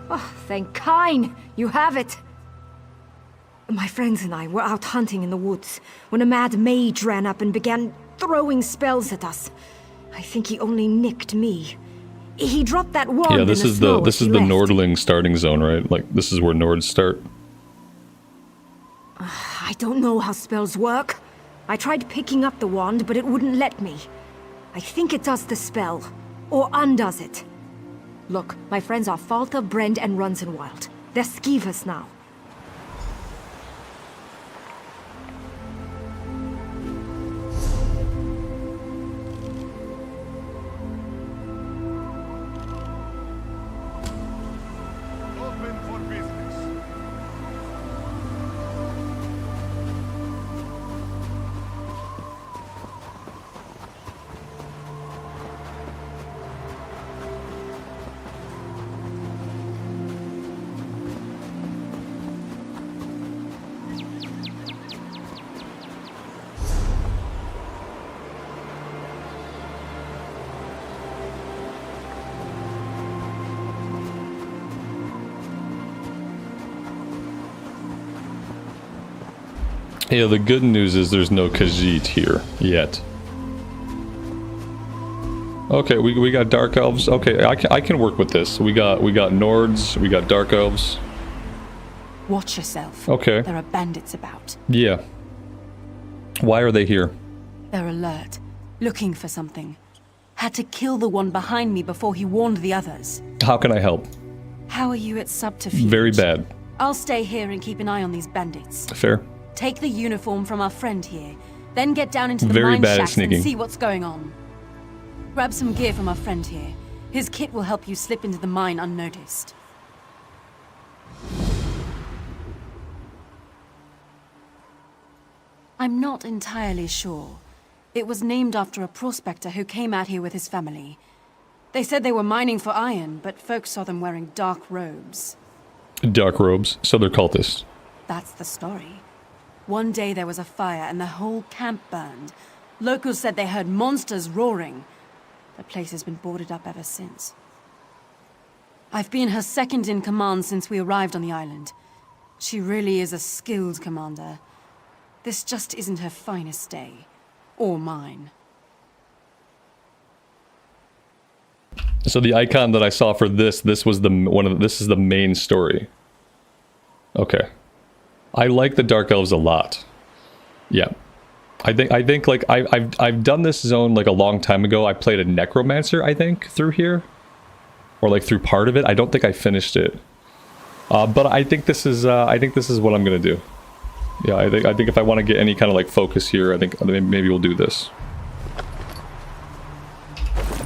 Oh, thank Kine! You have it! My friends and I were out hunting in the woods when a mad mage ran up and began throwing spells at us. I think he only nicked me. He dropped that wand Yeah, in this the is snow the as he the left. Nordling starting zone, right? Like this is where Nords start. I don't know how spells work. I tried picking up the wand, but it wouldn't let me. I think it does the spell, or undoes it. Look, my friends are Falta, Brend, and Runzenwild. They're skeevers now. Yeah, the good news is there's no Khajiit here yet. Okay, we got Dark Elves. Okay, I can work with this. We got Nords, we got Dark Elves. Watch yourself. Okay. There are bandits about. Yeah. Why are they here? They're alert, looking for something. Had to kill the one behind me before he warned the others. How can I help? How are you at subterfuge? Very bad. I'll stay here and keep an eye on these bandits. Fair. Take the uniform from our friend here, then get down into the Very mine bad at shacks and sneaking. see what's going on. Grab some gear from our friend here. His kit will help you slip into the mine unnoticed. I'm not entirely sure. It was named after a prospector who came out here with his family. They said they were mining for iron, but folks saw them wearing dark robes. Dark robes, so they're cultists. That's the story. One day there was a fire and the whole camp burned. Locals said they heard monsters roaring. The place has been boarded up ever since. I've been her second in command since we arrived on the island. She really is a skilled commander. This just isn't her finest day. Or mine. So the icon that I saw for this was this is the main story. Okay. I like the Dark Elves a lot. Yeah. I think like I've done this zone like a long time ago. I played a Necromancer, I think, through here. Or like through part of it. I don't think I finished it. But I think this is what I'm gonna do. Yeah, I think if I want to get any kind of like focus here, I think maybe we'll do this.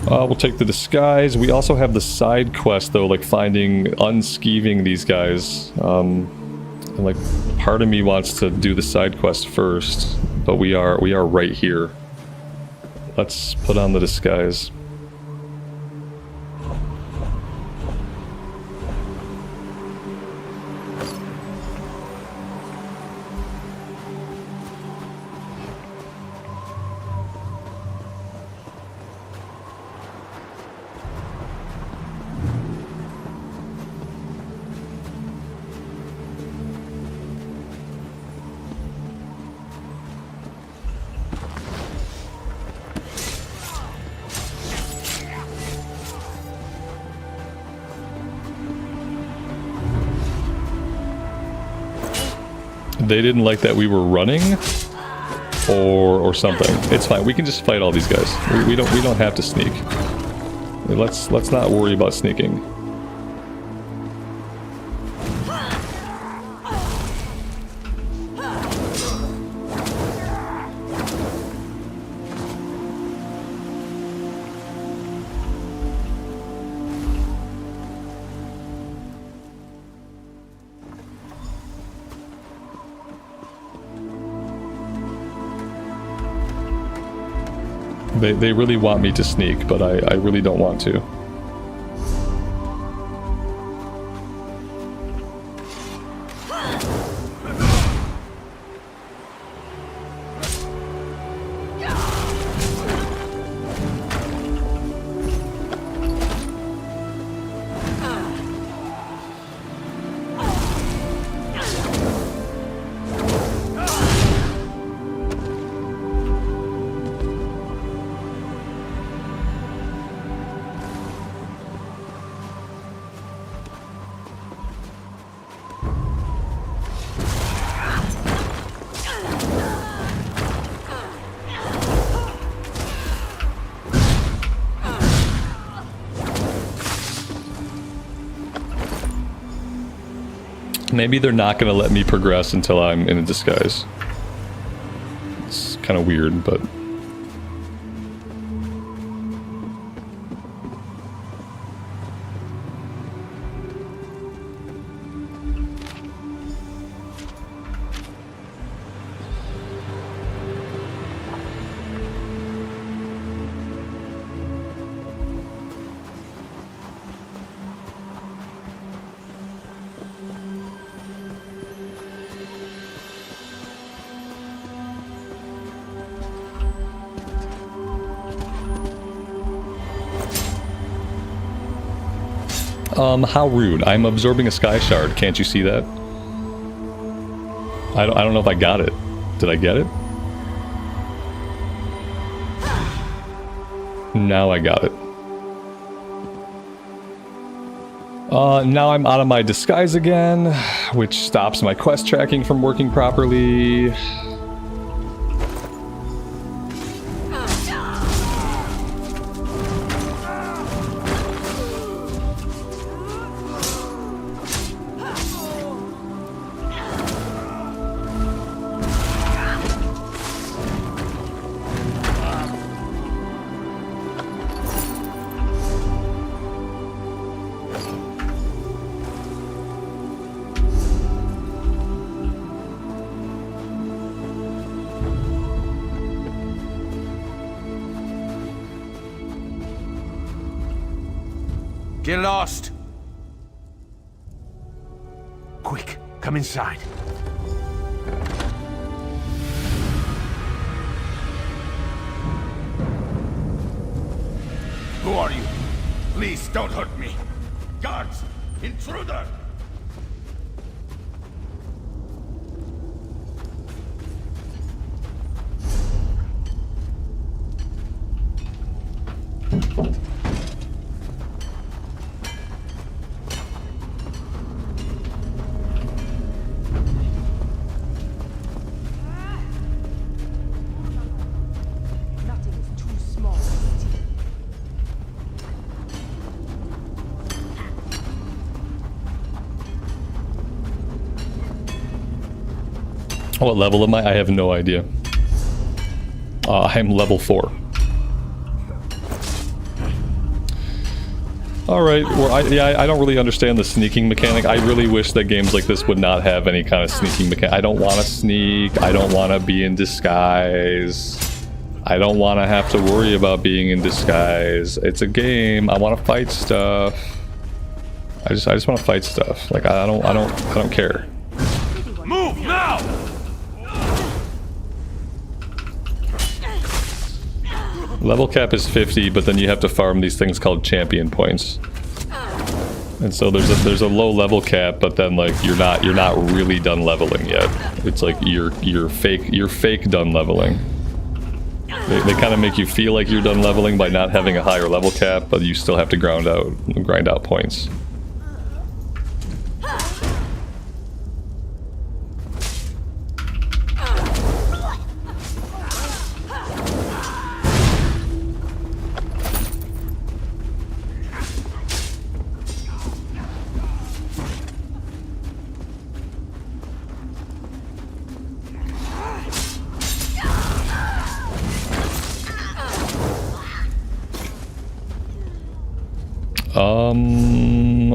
We'll take the disguise. We also have the side quest though, like finding, unskeeving these guys. And like part of me wants to do the side quest first, but we are right here. Let's put on the disguise. They didn't like that we were running, or something. It's fine. We can just fight all these guys. We don't have to sneak. Let's not worry about sneaking. They really want me to sneak, but I really don't want to. Maybe they're not going to let me progress until I'm in a disguise. It's kind of weird, but... how rude. I'm absorbing a sky shard. Can't you see that? I don't know if I got it. Did I get it? Now I got it. Now I'm out of my disguise again, which stops my quest tracking from working properly. Get lost! Quick, come inside. Who are you? Please don't hurt me. Guards! Intruder! What level am I? I have no idea. I'm level 4. Alright, well, I don't really understand the sneaking mechanic. I really wish that games like this would not have any kind of sneaking mechanic. I don't want to sneak. I don't want to be in disguise. I don't want to have to worry about being in disguise. It's a game. I want to fight stuff. I just want to fight stuff. Like I don't care. Move now! Level cap is 50, but then you have to farm these things called champion points. And so there's a low level cap, but then like you're not really done leveling yet. It's like you're fake done leveling. They kind of make you feel like you're done leveling by not having a higher level cap, but you still have to grind out points.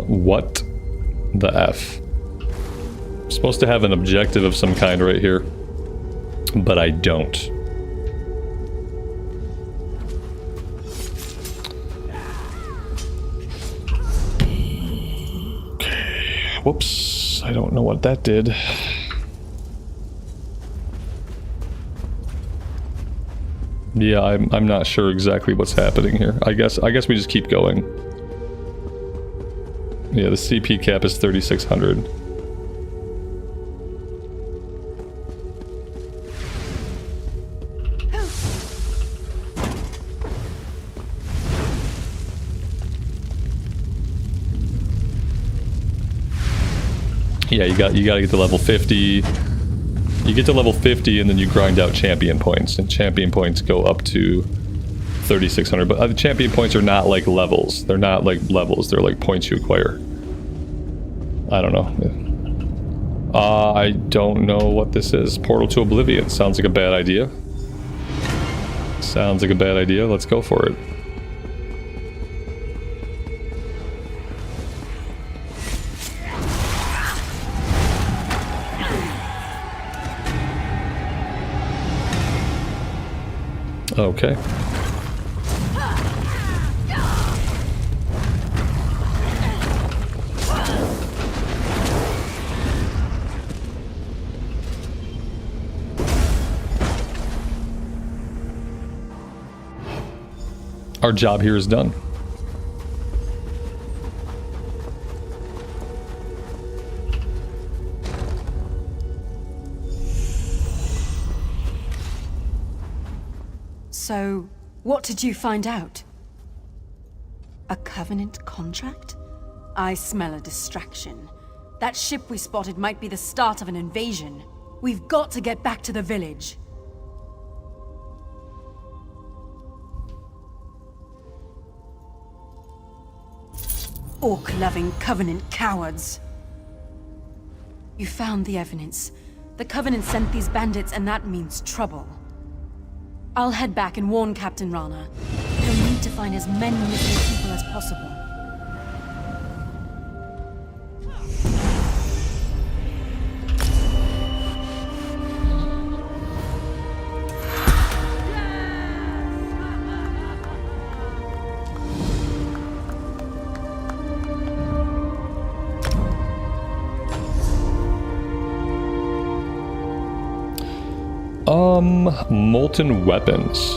What the F? I'm supposed to have an objective of some kind right here, but I don't. Whoops, I don't know what that did. Yeah, I'm not sure exactly what's happening here. I guess we just keep going. Yeah, the CP cap is 3,600. Yeah, you gotta get to level 50. You get to level 50 and then you grind out champion points, and champion points go up to 3,600. But the champion points are not like levels. They're not like levels. They're like points you acquire. I don't know. I don't know what this is. Portal to Oblivion. Sounds like a bad idea. Sounds like a bad idea. Let's go for it. Okay. Our job here is done. So, what did you find out? A Covenant contract? I smell a distraction. That ship we spotted might be the start of an invasion. We've got to get back to the village. Orc-loving Covenant cowards. You found the evidence. The Covenant sent these bandits, and that means trouble. I'll head back and warn Captain Rana. He'll need to find as many missing people as possible. Molten weapons.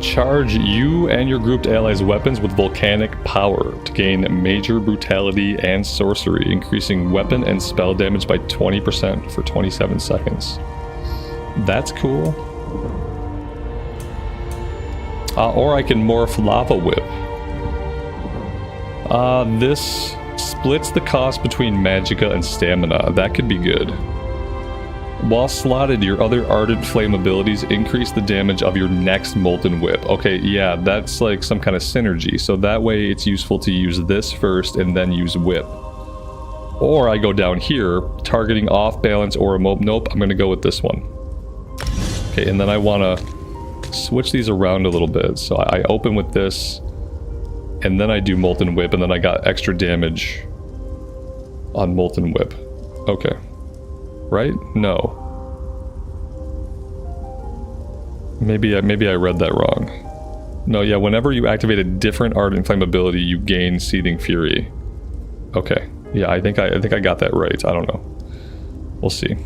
Charge you and your grouped allies' weapons with volcanic power to gain major brutality and sorcery, increasing weapon and spell damage by 20% for 27 seconds. That's cool. Or I can morph Lava Whip. This splits the cost between Magicka and Stamina. That could be good. While slotted, your other Ardent Flame abilities increase the damage of your next Molten Whip. Okay, yeah, that's like some kind of synergy. So that way it's useful to use this first and then use Whip. Or I go down here, targeting off balance or a mob. Nope, I'm going to go with this one. Okay, and then I want to switch these around a little bit. So I open with this, and then I do Molten Whip, and then I got extra damage on Molten Whip. Okay. Right? No. Maybe I read that wrong. No, yeah, whenever you activate a different Ardent Flame ability, you gain Seething Fury. Okay. Yeah, I think I got that right. I don't know. We'll see.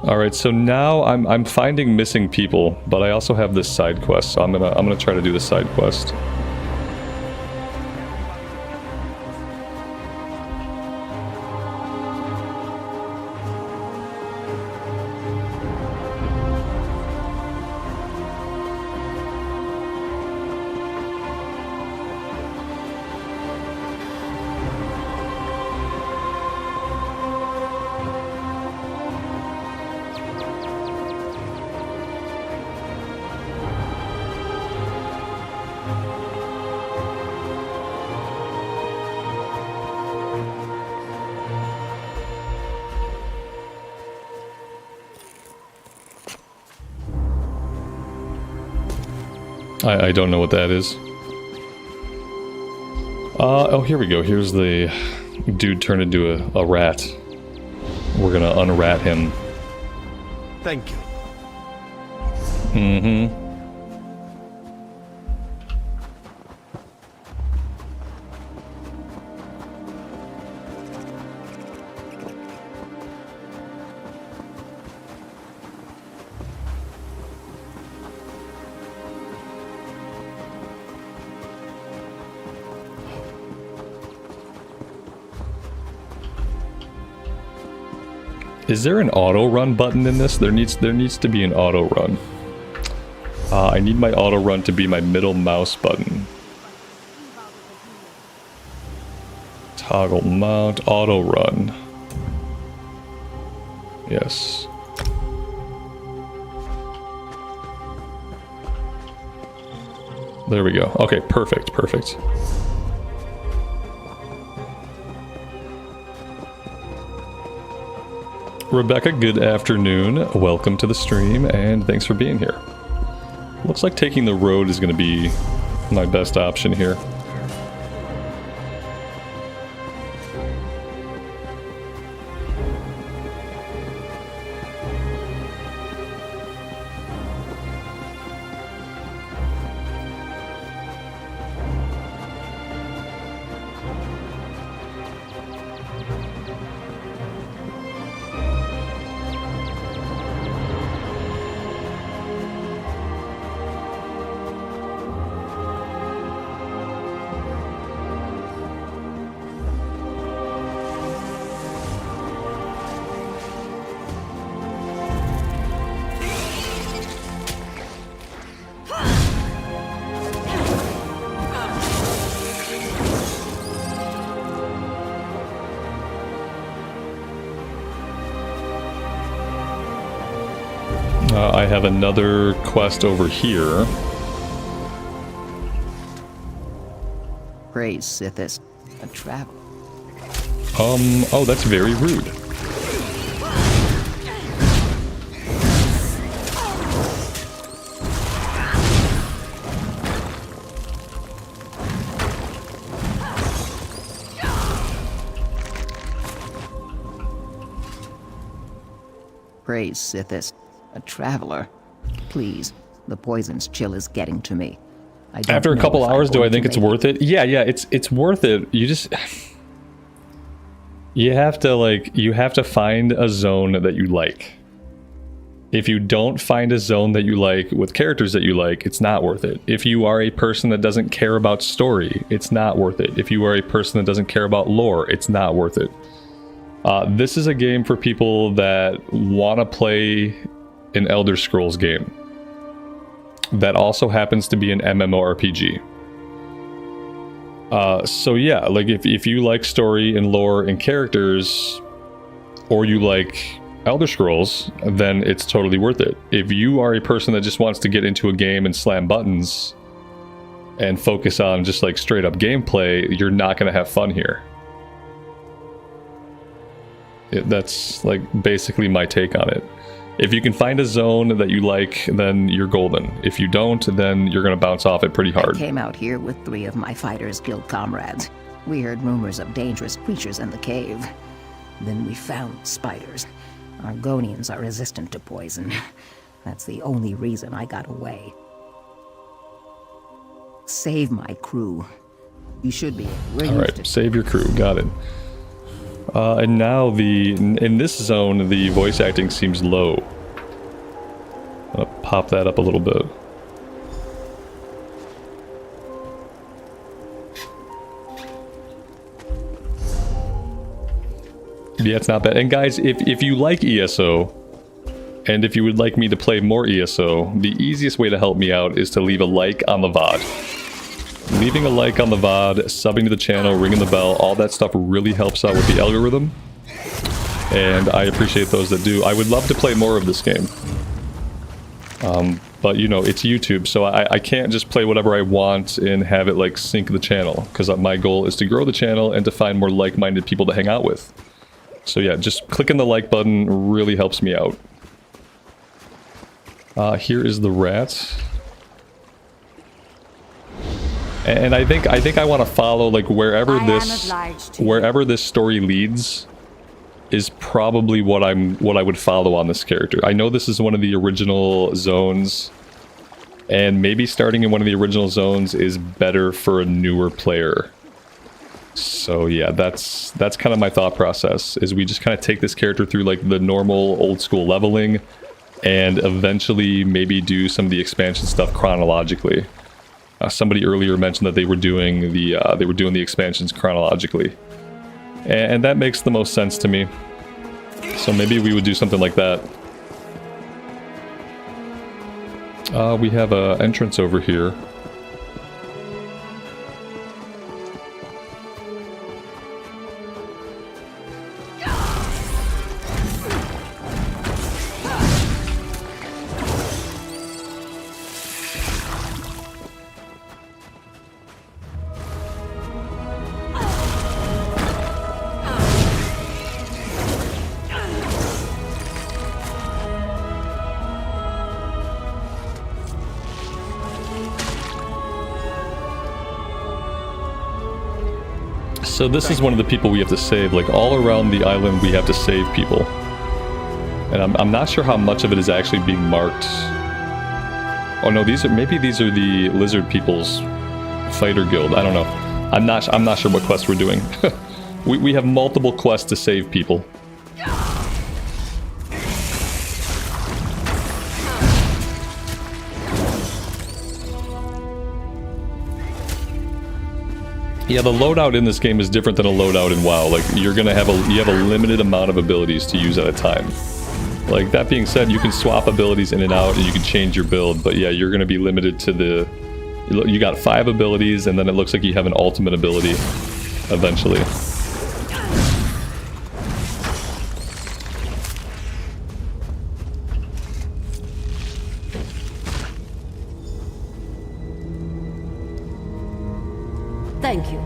Alright, so now I'm finding missing people, but I also have this side quest, so I'm gonna try to do the side quest. I don't know what that is. Oh, here we go. Here's the dude turned into a rat. We're gonna unrat him. Thank you. Mm-hmm. Is there an auto run button in this? There needs to be an auto run. I need my auto run to be my middle mouse button. Toggle mount, auto run. Yes. There we go. Okay, perfect, perfect. Rebecca, good afternoon. Welcome to the stream, and thanks for being here. Looks like taking the road is going to be my best option here. I have another quest over here. Praise Sithis, a travel. Oh, that's very rude. Praise Sithis, a traveler. Please, the poison's chill is getting to me. After a couple hours, do I think it's worth it? Yeah, it's worth it. You just you have to find a zone that you like. If you don't find a zone that you like with characters that you like, it's not worth it. If you are a person that doesn't care about story, it's not worth it. If you are a person that doesn't care about lore, it's not worth it. This is a game for people that want to play an Elder Scrolls game that also happens to be an MMORPG. So yeah, like if you like story and lore and characters, or you like Elder Scrolls, then it's totally worth it. If you are a person that just wants to get into a game and slam buttons and focus on just like straight up gameplay, you're not going to have fun here. That's like basically my take on it. If you can find a zone that you like, then you're golden. If you don't, then you're going to bounce off it pretty hard. I came out here with 3 of my Fighters Guild comrades. We heard rumors of dangerous creatures in the cave. Then we found spiders. Argonians are resistant to poison. That's the only reason I got away. Save my crew. You should be. Alright, save your crew. Got it. And now in this zone, the voice acting seems low. I'm gonna pop that up a little bit. Yeah, it's not bad. And guys, if you like ESO, and if you would like me to play more ESO, the easiest way to help me out is to leave a like on the VOD. Leaving a like on the VOD, subbing to the channel, ringing the bell, all that stuff really helps out with the algorithm. And I appreciate those that do. I would love to play more of this game. But you know, it's YouTube, so I can't just play whatever I want and have it like sync the channel. Because my goal is to grow the channel and to find more like-minded people to hang out with. So yeah, just clicking the like button really helps me out. Here is the rat. And I think I want to follow like wherever this story leads is probably what I would follow on this character. I know this is one of the original zones, and maybe starting in one of the original zones is better for a newer player. So yeah, that's kind of my thought process, is we just kind of take this character through like the normal old school leveling and eventually maybe do some of the expansion stuff chronologically. Somebody earlier mentioned that they were doing the expansions chronologically, and that makes the most sense to me. So maybe we would do something like that. We have an entrance over here. So this is one of the people we have to save. Like, all around the island we have to save people. And I'm not sure how much of it is actually being marked. Oh no, maybe these are the lizard people's fighter guild. I don't know. I'm not sure what quest we're doing. we have multiple quests to save people. Yeah, the loadout in this game is different than a loadout in WoW. Like, you have a limited amount of abilities to use at a time. Like, that being said, you can swap abilities in and out and you can change your build, but yeah, you're gonna be limited to you got 5 abilities, and then it looks like you have an ultimate ability eventually. Thank you.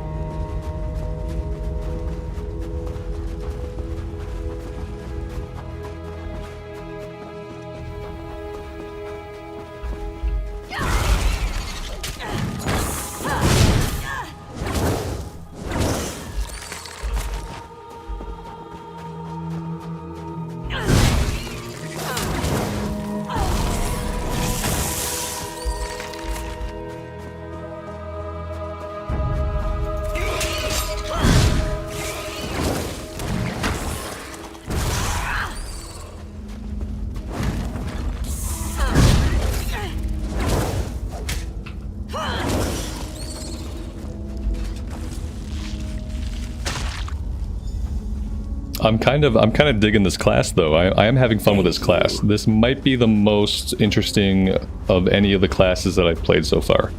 I'm kind of digging this class though. I am having fun with this class. This might be the most interesting of any of the classes that I've played so far.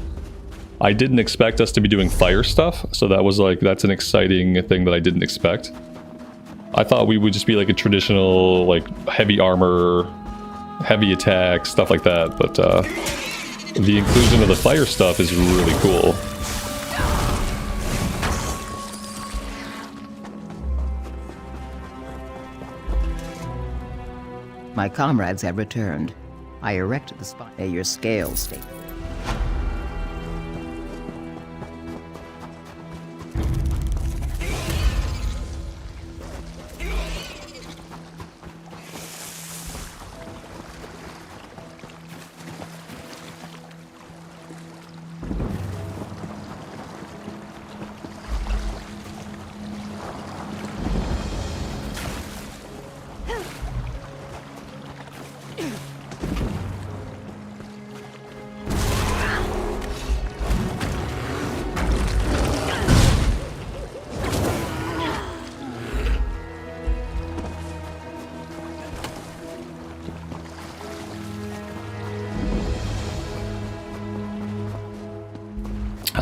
I didn't expect us to be doing fire stuff, so that's an exciting thing that I didn't expect. I thought we would just be like a traditional, like, heavy armor, heavy attack, stuff like that, but the inclusion of the fire stuff is really cool. My comrades have returned. I erected the spot at your scale state.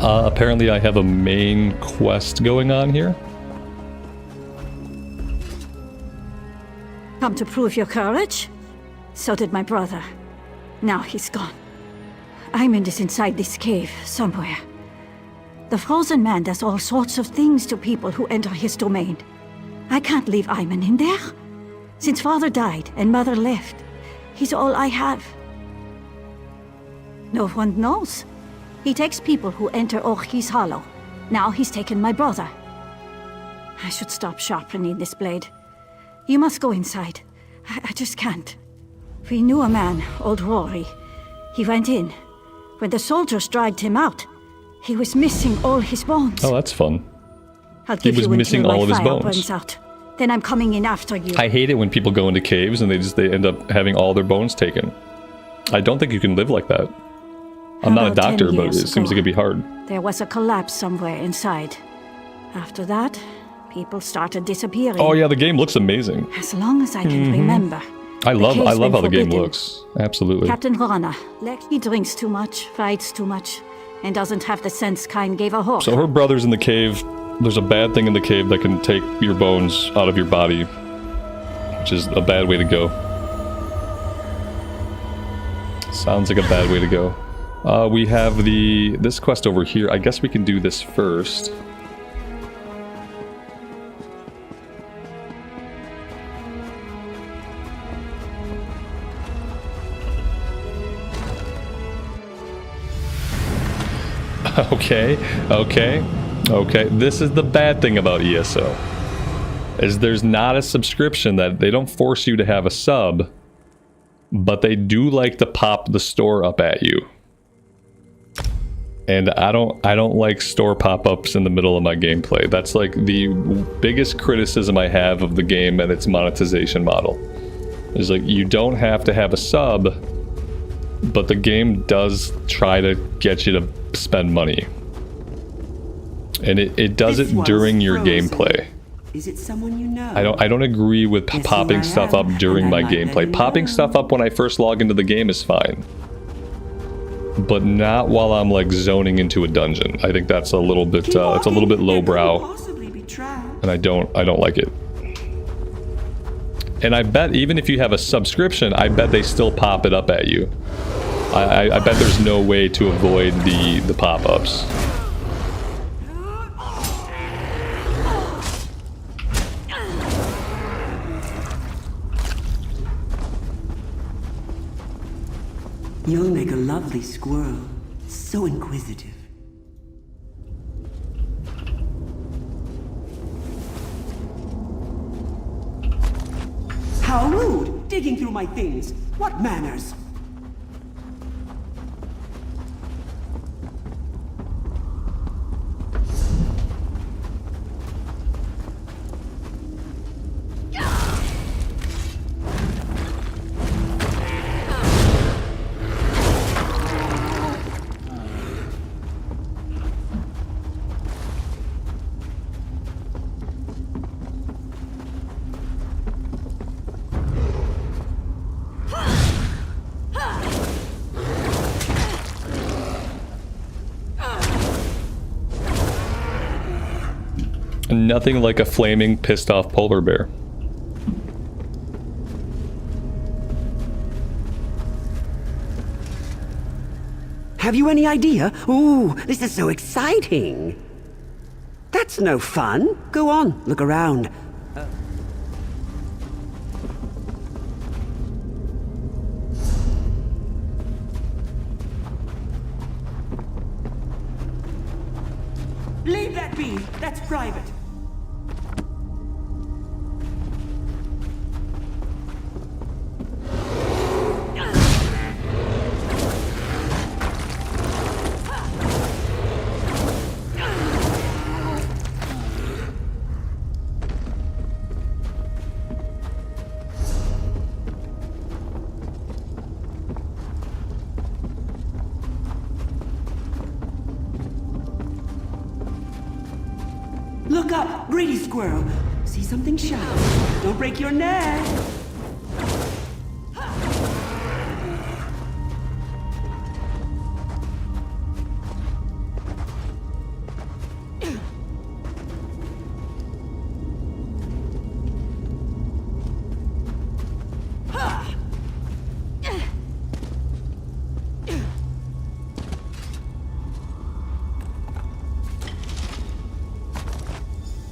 Apparently I have a main quest going on here. Come to prove your courage? So did my brother. Now he's gone. Aemond is inside this cave, somewhere. The Frozen Man does all sorts of things to people who enter his domain. I can't leave Aemond in there. Since father died and mother left, he's all I have. No one knows. He takes people who enter Orchy's Hollow. Now he's taken my brother. I should stop sharpening this blade. You must go inside. I just can't. We knew a man, old Rory. He went in. When the soldiers dragged him out, he was missing all his bones. Oh, that's fun. I'll give He was you missing until all my of his fire bones. burns out. Then I'm coming in after you. I hate it when people go into caves and they end up having all their bones taken. I don't think you can live like that. I'm not a About 10 doctor, but years it seems like ago, it'd be hard. There was a collapse somewhere inside. After that, people started disappearing. Oh yeah, the game looks amazing. As long as I can remember. I love cave's how been the game forbidden. looks. Absolutely. Captain Rana, he drinks too much, fights too much, and doesn't have the sense Kain gave a hawk. So her brother's in the cave. There's a bad thing in the cave that can take your bones out of your body, which is a bad way to go. Sounds like a bad way to go. We have this quest over here. I guess we can do this first. Okay. This is the bad thing about ESO. Is there's not a subscription that they don't force you to have a sub, but they do like to pop the store up at you. And I don't like store pop-ups in the middle of my gameplay. That's like the biggest criticism I have of the game and its monetization model. Is like you don't have to have a sub, but the game does try to get you to spend money. And it does it during your gameplay. Is it someone you know? I don't agree with popping stuff up during my gameplay. Popping stuff up when I first log into the game is fine. But not while I'm like zoning into a dungeon. I think that's a little bit it's a little bit lowbrow. And I don't like it. And I bet even if you have a subscription, I bet they still pop it up at you. I bet there's no way to avoid the pop-ups. You'll make a lovely squirrel. So inquisitive. How rude! Digging through my things. What manners? Nothing like a flaming, pissed off polar bear. Have you any idea? Ooh, this is so exciting. That's no fun. Go on, look around. Leave that be. That's private. Look up, greedy squirrel. See something shiny. Don't break your neck.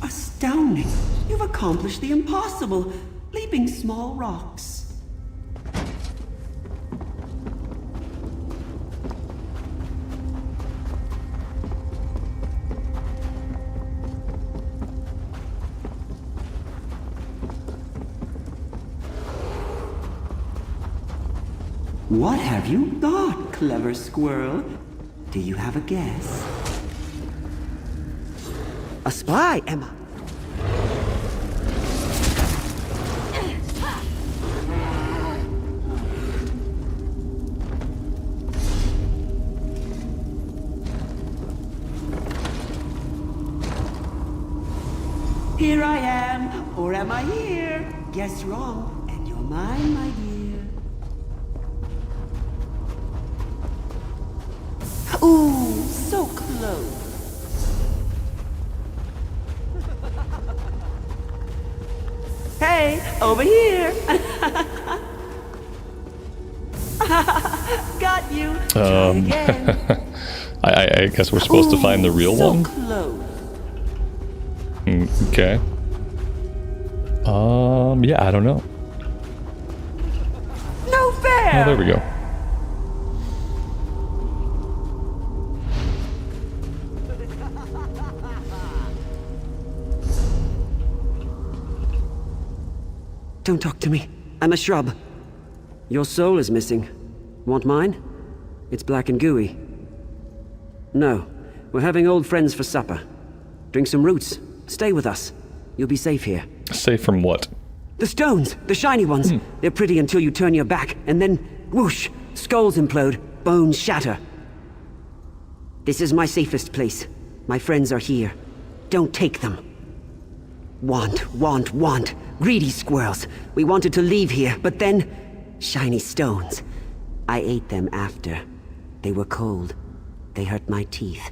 Astounding. You've accomplished the impossible, leaping small rocks. What have you got, clever squirrel? Do you have a guess? A spy, Emma. Here I am, or am I here? Guess wrong, and you're mine, my dear. Ooh, so close. Hey, over here. Got you. I guess we're supposed to find the real one. Close. Okay. Yeah, I don't know. No fair. Oh, there we go. Don't talk to me. I'm a shrub. Your soul is missing. Want mine? It's black and gooey. No. We're having old friends for supper. Drink some roots. Stay with us. You'll be safe here. Safe from what? The stones! The shiny ones! They're pretty until you turn your back, and then, whoosh! Skulls implode, bones shatter. This is my safest place. My friends are here. Don't take them. Want. Greedy squirrels. We wanted to leave here, but then... shiny stones. I ate them after. They were cold. They hurt my teeth.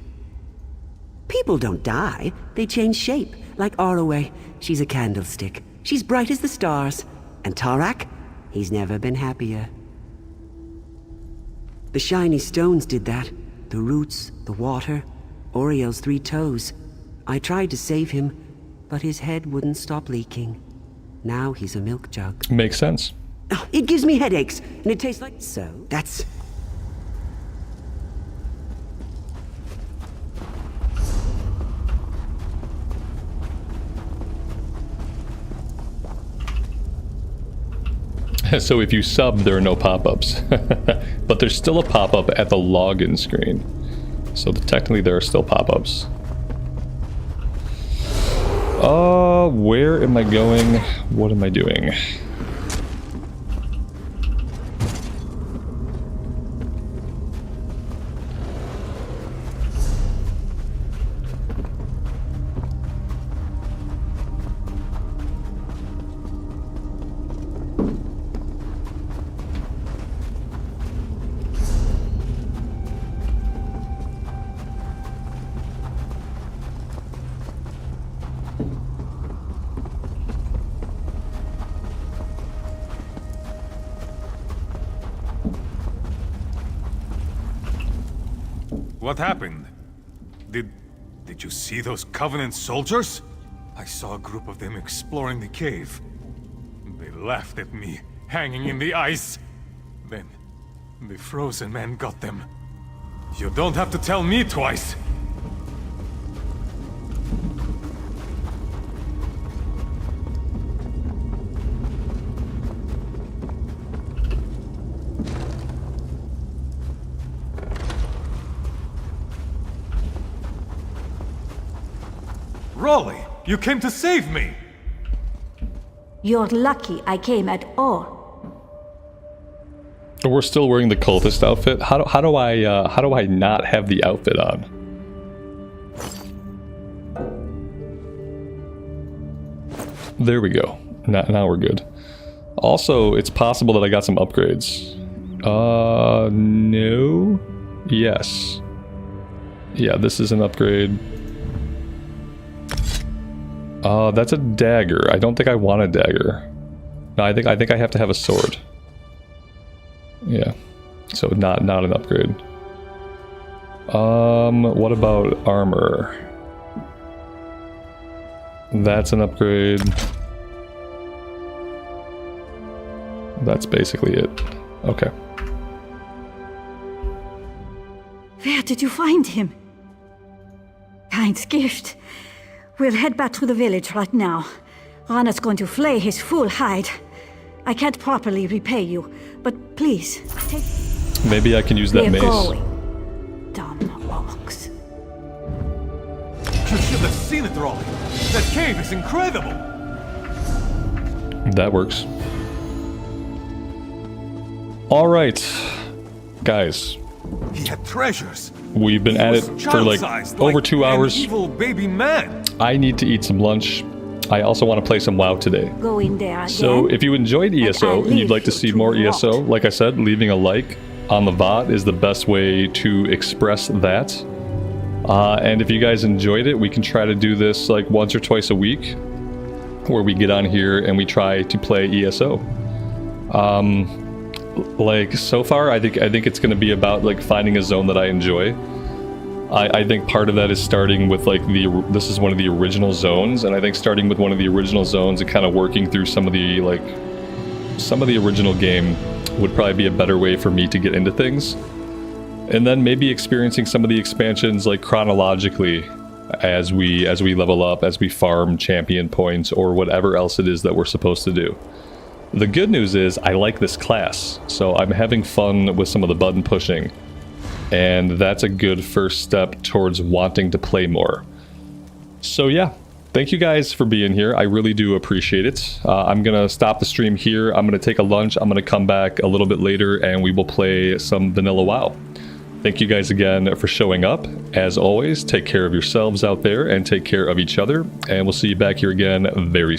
People don't die. They change shape. Like Arroway. She's a candlestick. She's bright as the stars. And Tarak? He's never been happier. The shiny stones did that. The roots, the water, Oriel's 3 toes. I tried to save him, but his head wouldn't stop leaking. Now he's a milk jug. Makes sense. Oh, it gives me headaches, and it tastes like... So, that's... So if you sub, there are no pop-ups. But there's still a pop-up at the login screen. So technically there are still pop-ups. Where am I going? What am I doing? What happened? Did you see those Covenant soldiers? I saw a group of them exploring the cave. They laughed at me, hanging in the ice. Then, the frozen man got them. You don't have to tell me twice! Raleigh, you came to save me! You're lucky I came at all. We're still wearing the cultist outfit. How do I not have the outfit on? There we go. Now we're good. Also, it's possible that I got some upgrades. No. Yes. Yeah, this is an upgrade. That's a dagger. I don't think I want a dagger. No, I think I have to have a sword. Yeah. So not an upgrade. What about armor? That's an upgrade. That's basically it. Okay. Where did you find him? Kind's gift. We'll head back to the village right now. Rana's going to flay his full hide. I can't properly repay you, but please, take... Maybe I can use that mace. Going. Dumb orcs. You should have seen it, Raleigh. That cave is incredible! That works. Alright. Guys. He had treasures. We've been at it for like over 2 hours. An evil baby man. I need to eat some lunch. I also want to play some WoW today. Go in there again. So if you enjoyed ESO and you'd like to see more ESO, like I said, leaving a like on the VOD is the best way to express that. And if you guys enjoyed it, we can try to do this like once or twice a week, where we get on here and we try to play ESO. Like so far, I think it's going to be about like finding a zone that I enjoy. I think part of that is starting with like this is one of the original zones, and I think starting with one of the original zones and kind of working through some of the original game would probably be a better way for me to get into things. And then maybe experiencing some of the expansions like chronologically as we level up, as we farm champion points or whatever else it is that we're supposed to do. The good news is I like this class, so I'm having fun with some of the button pushing. And that's a good first step towards wanting to play more. So yeah, thank you guys for being here. I really do appreciate it. I'm going to stop the stream here. I'm going to take a lunch. I'm going to come back a little bit later and we will play some vanilla WoW. Thank you guys again for showing up. As always, take care of yourselves out there and take care of each other. And we'll see you back here again very soon.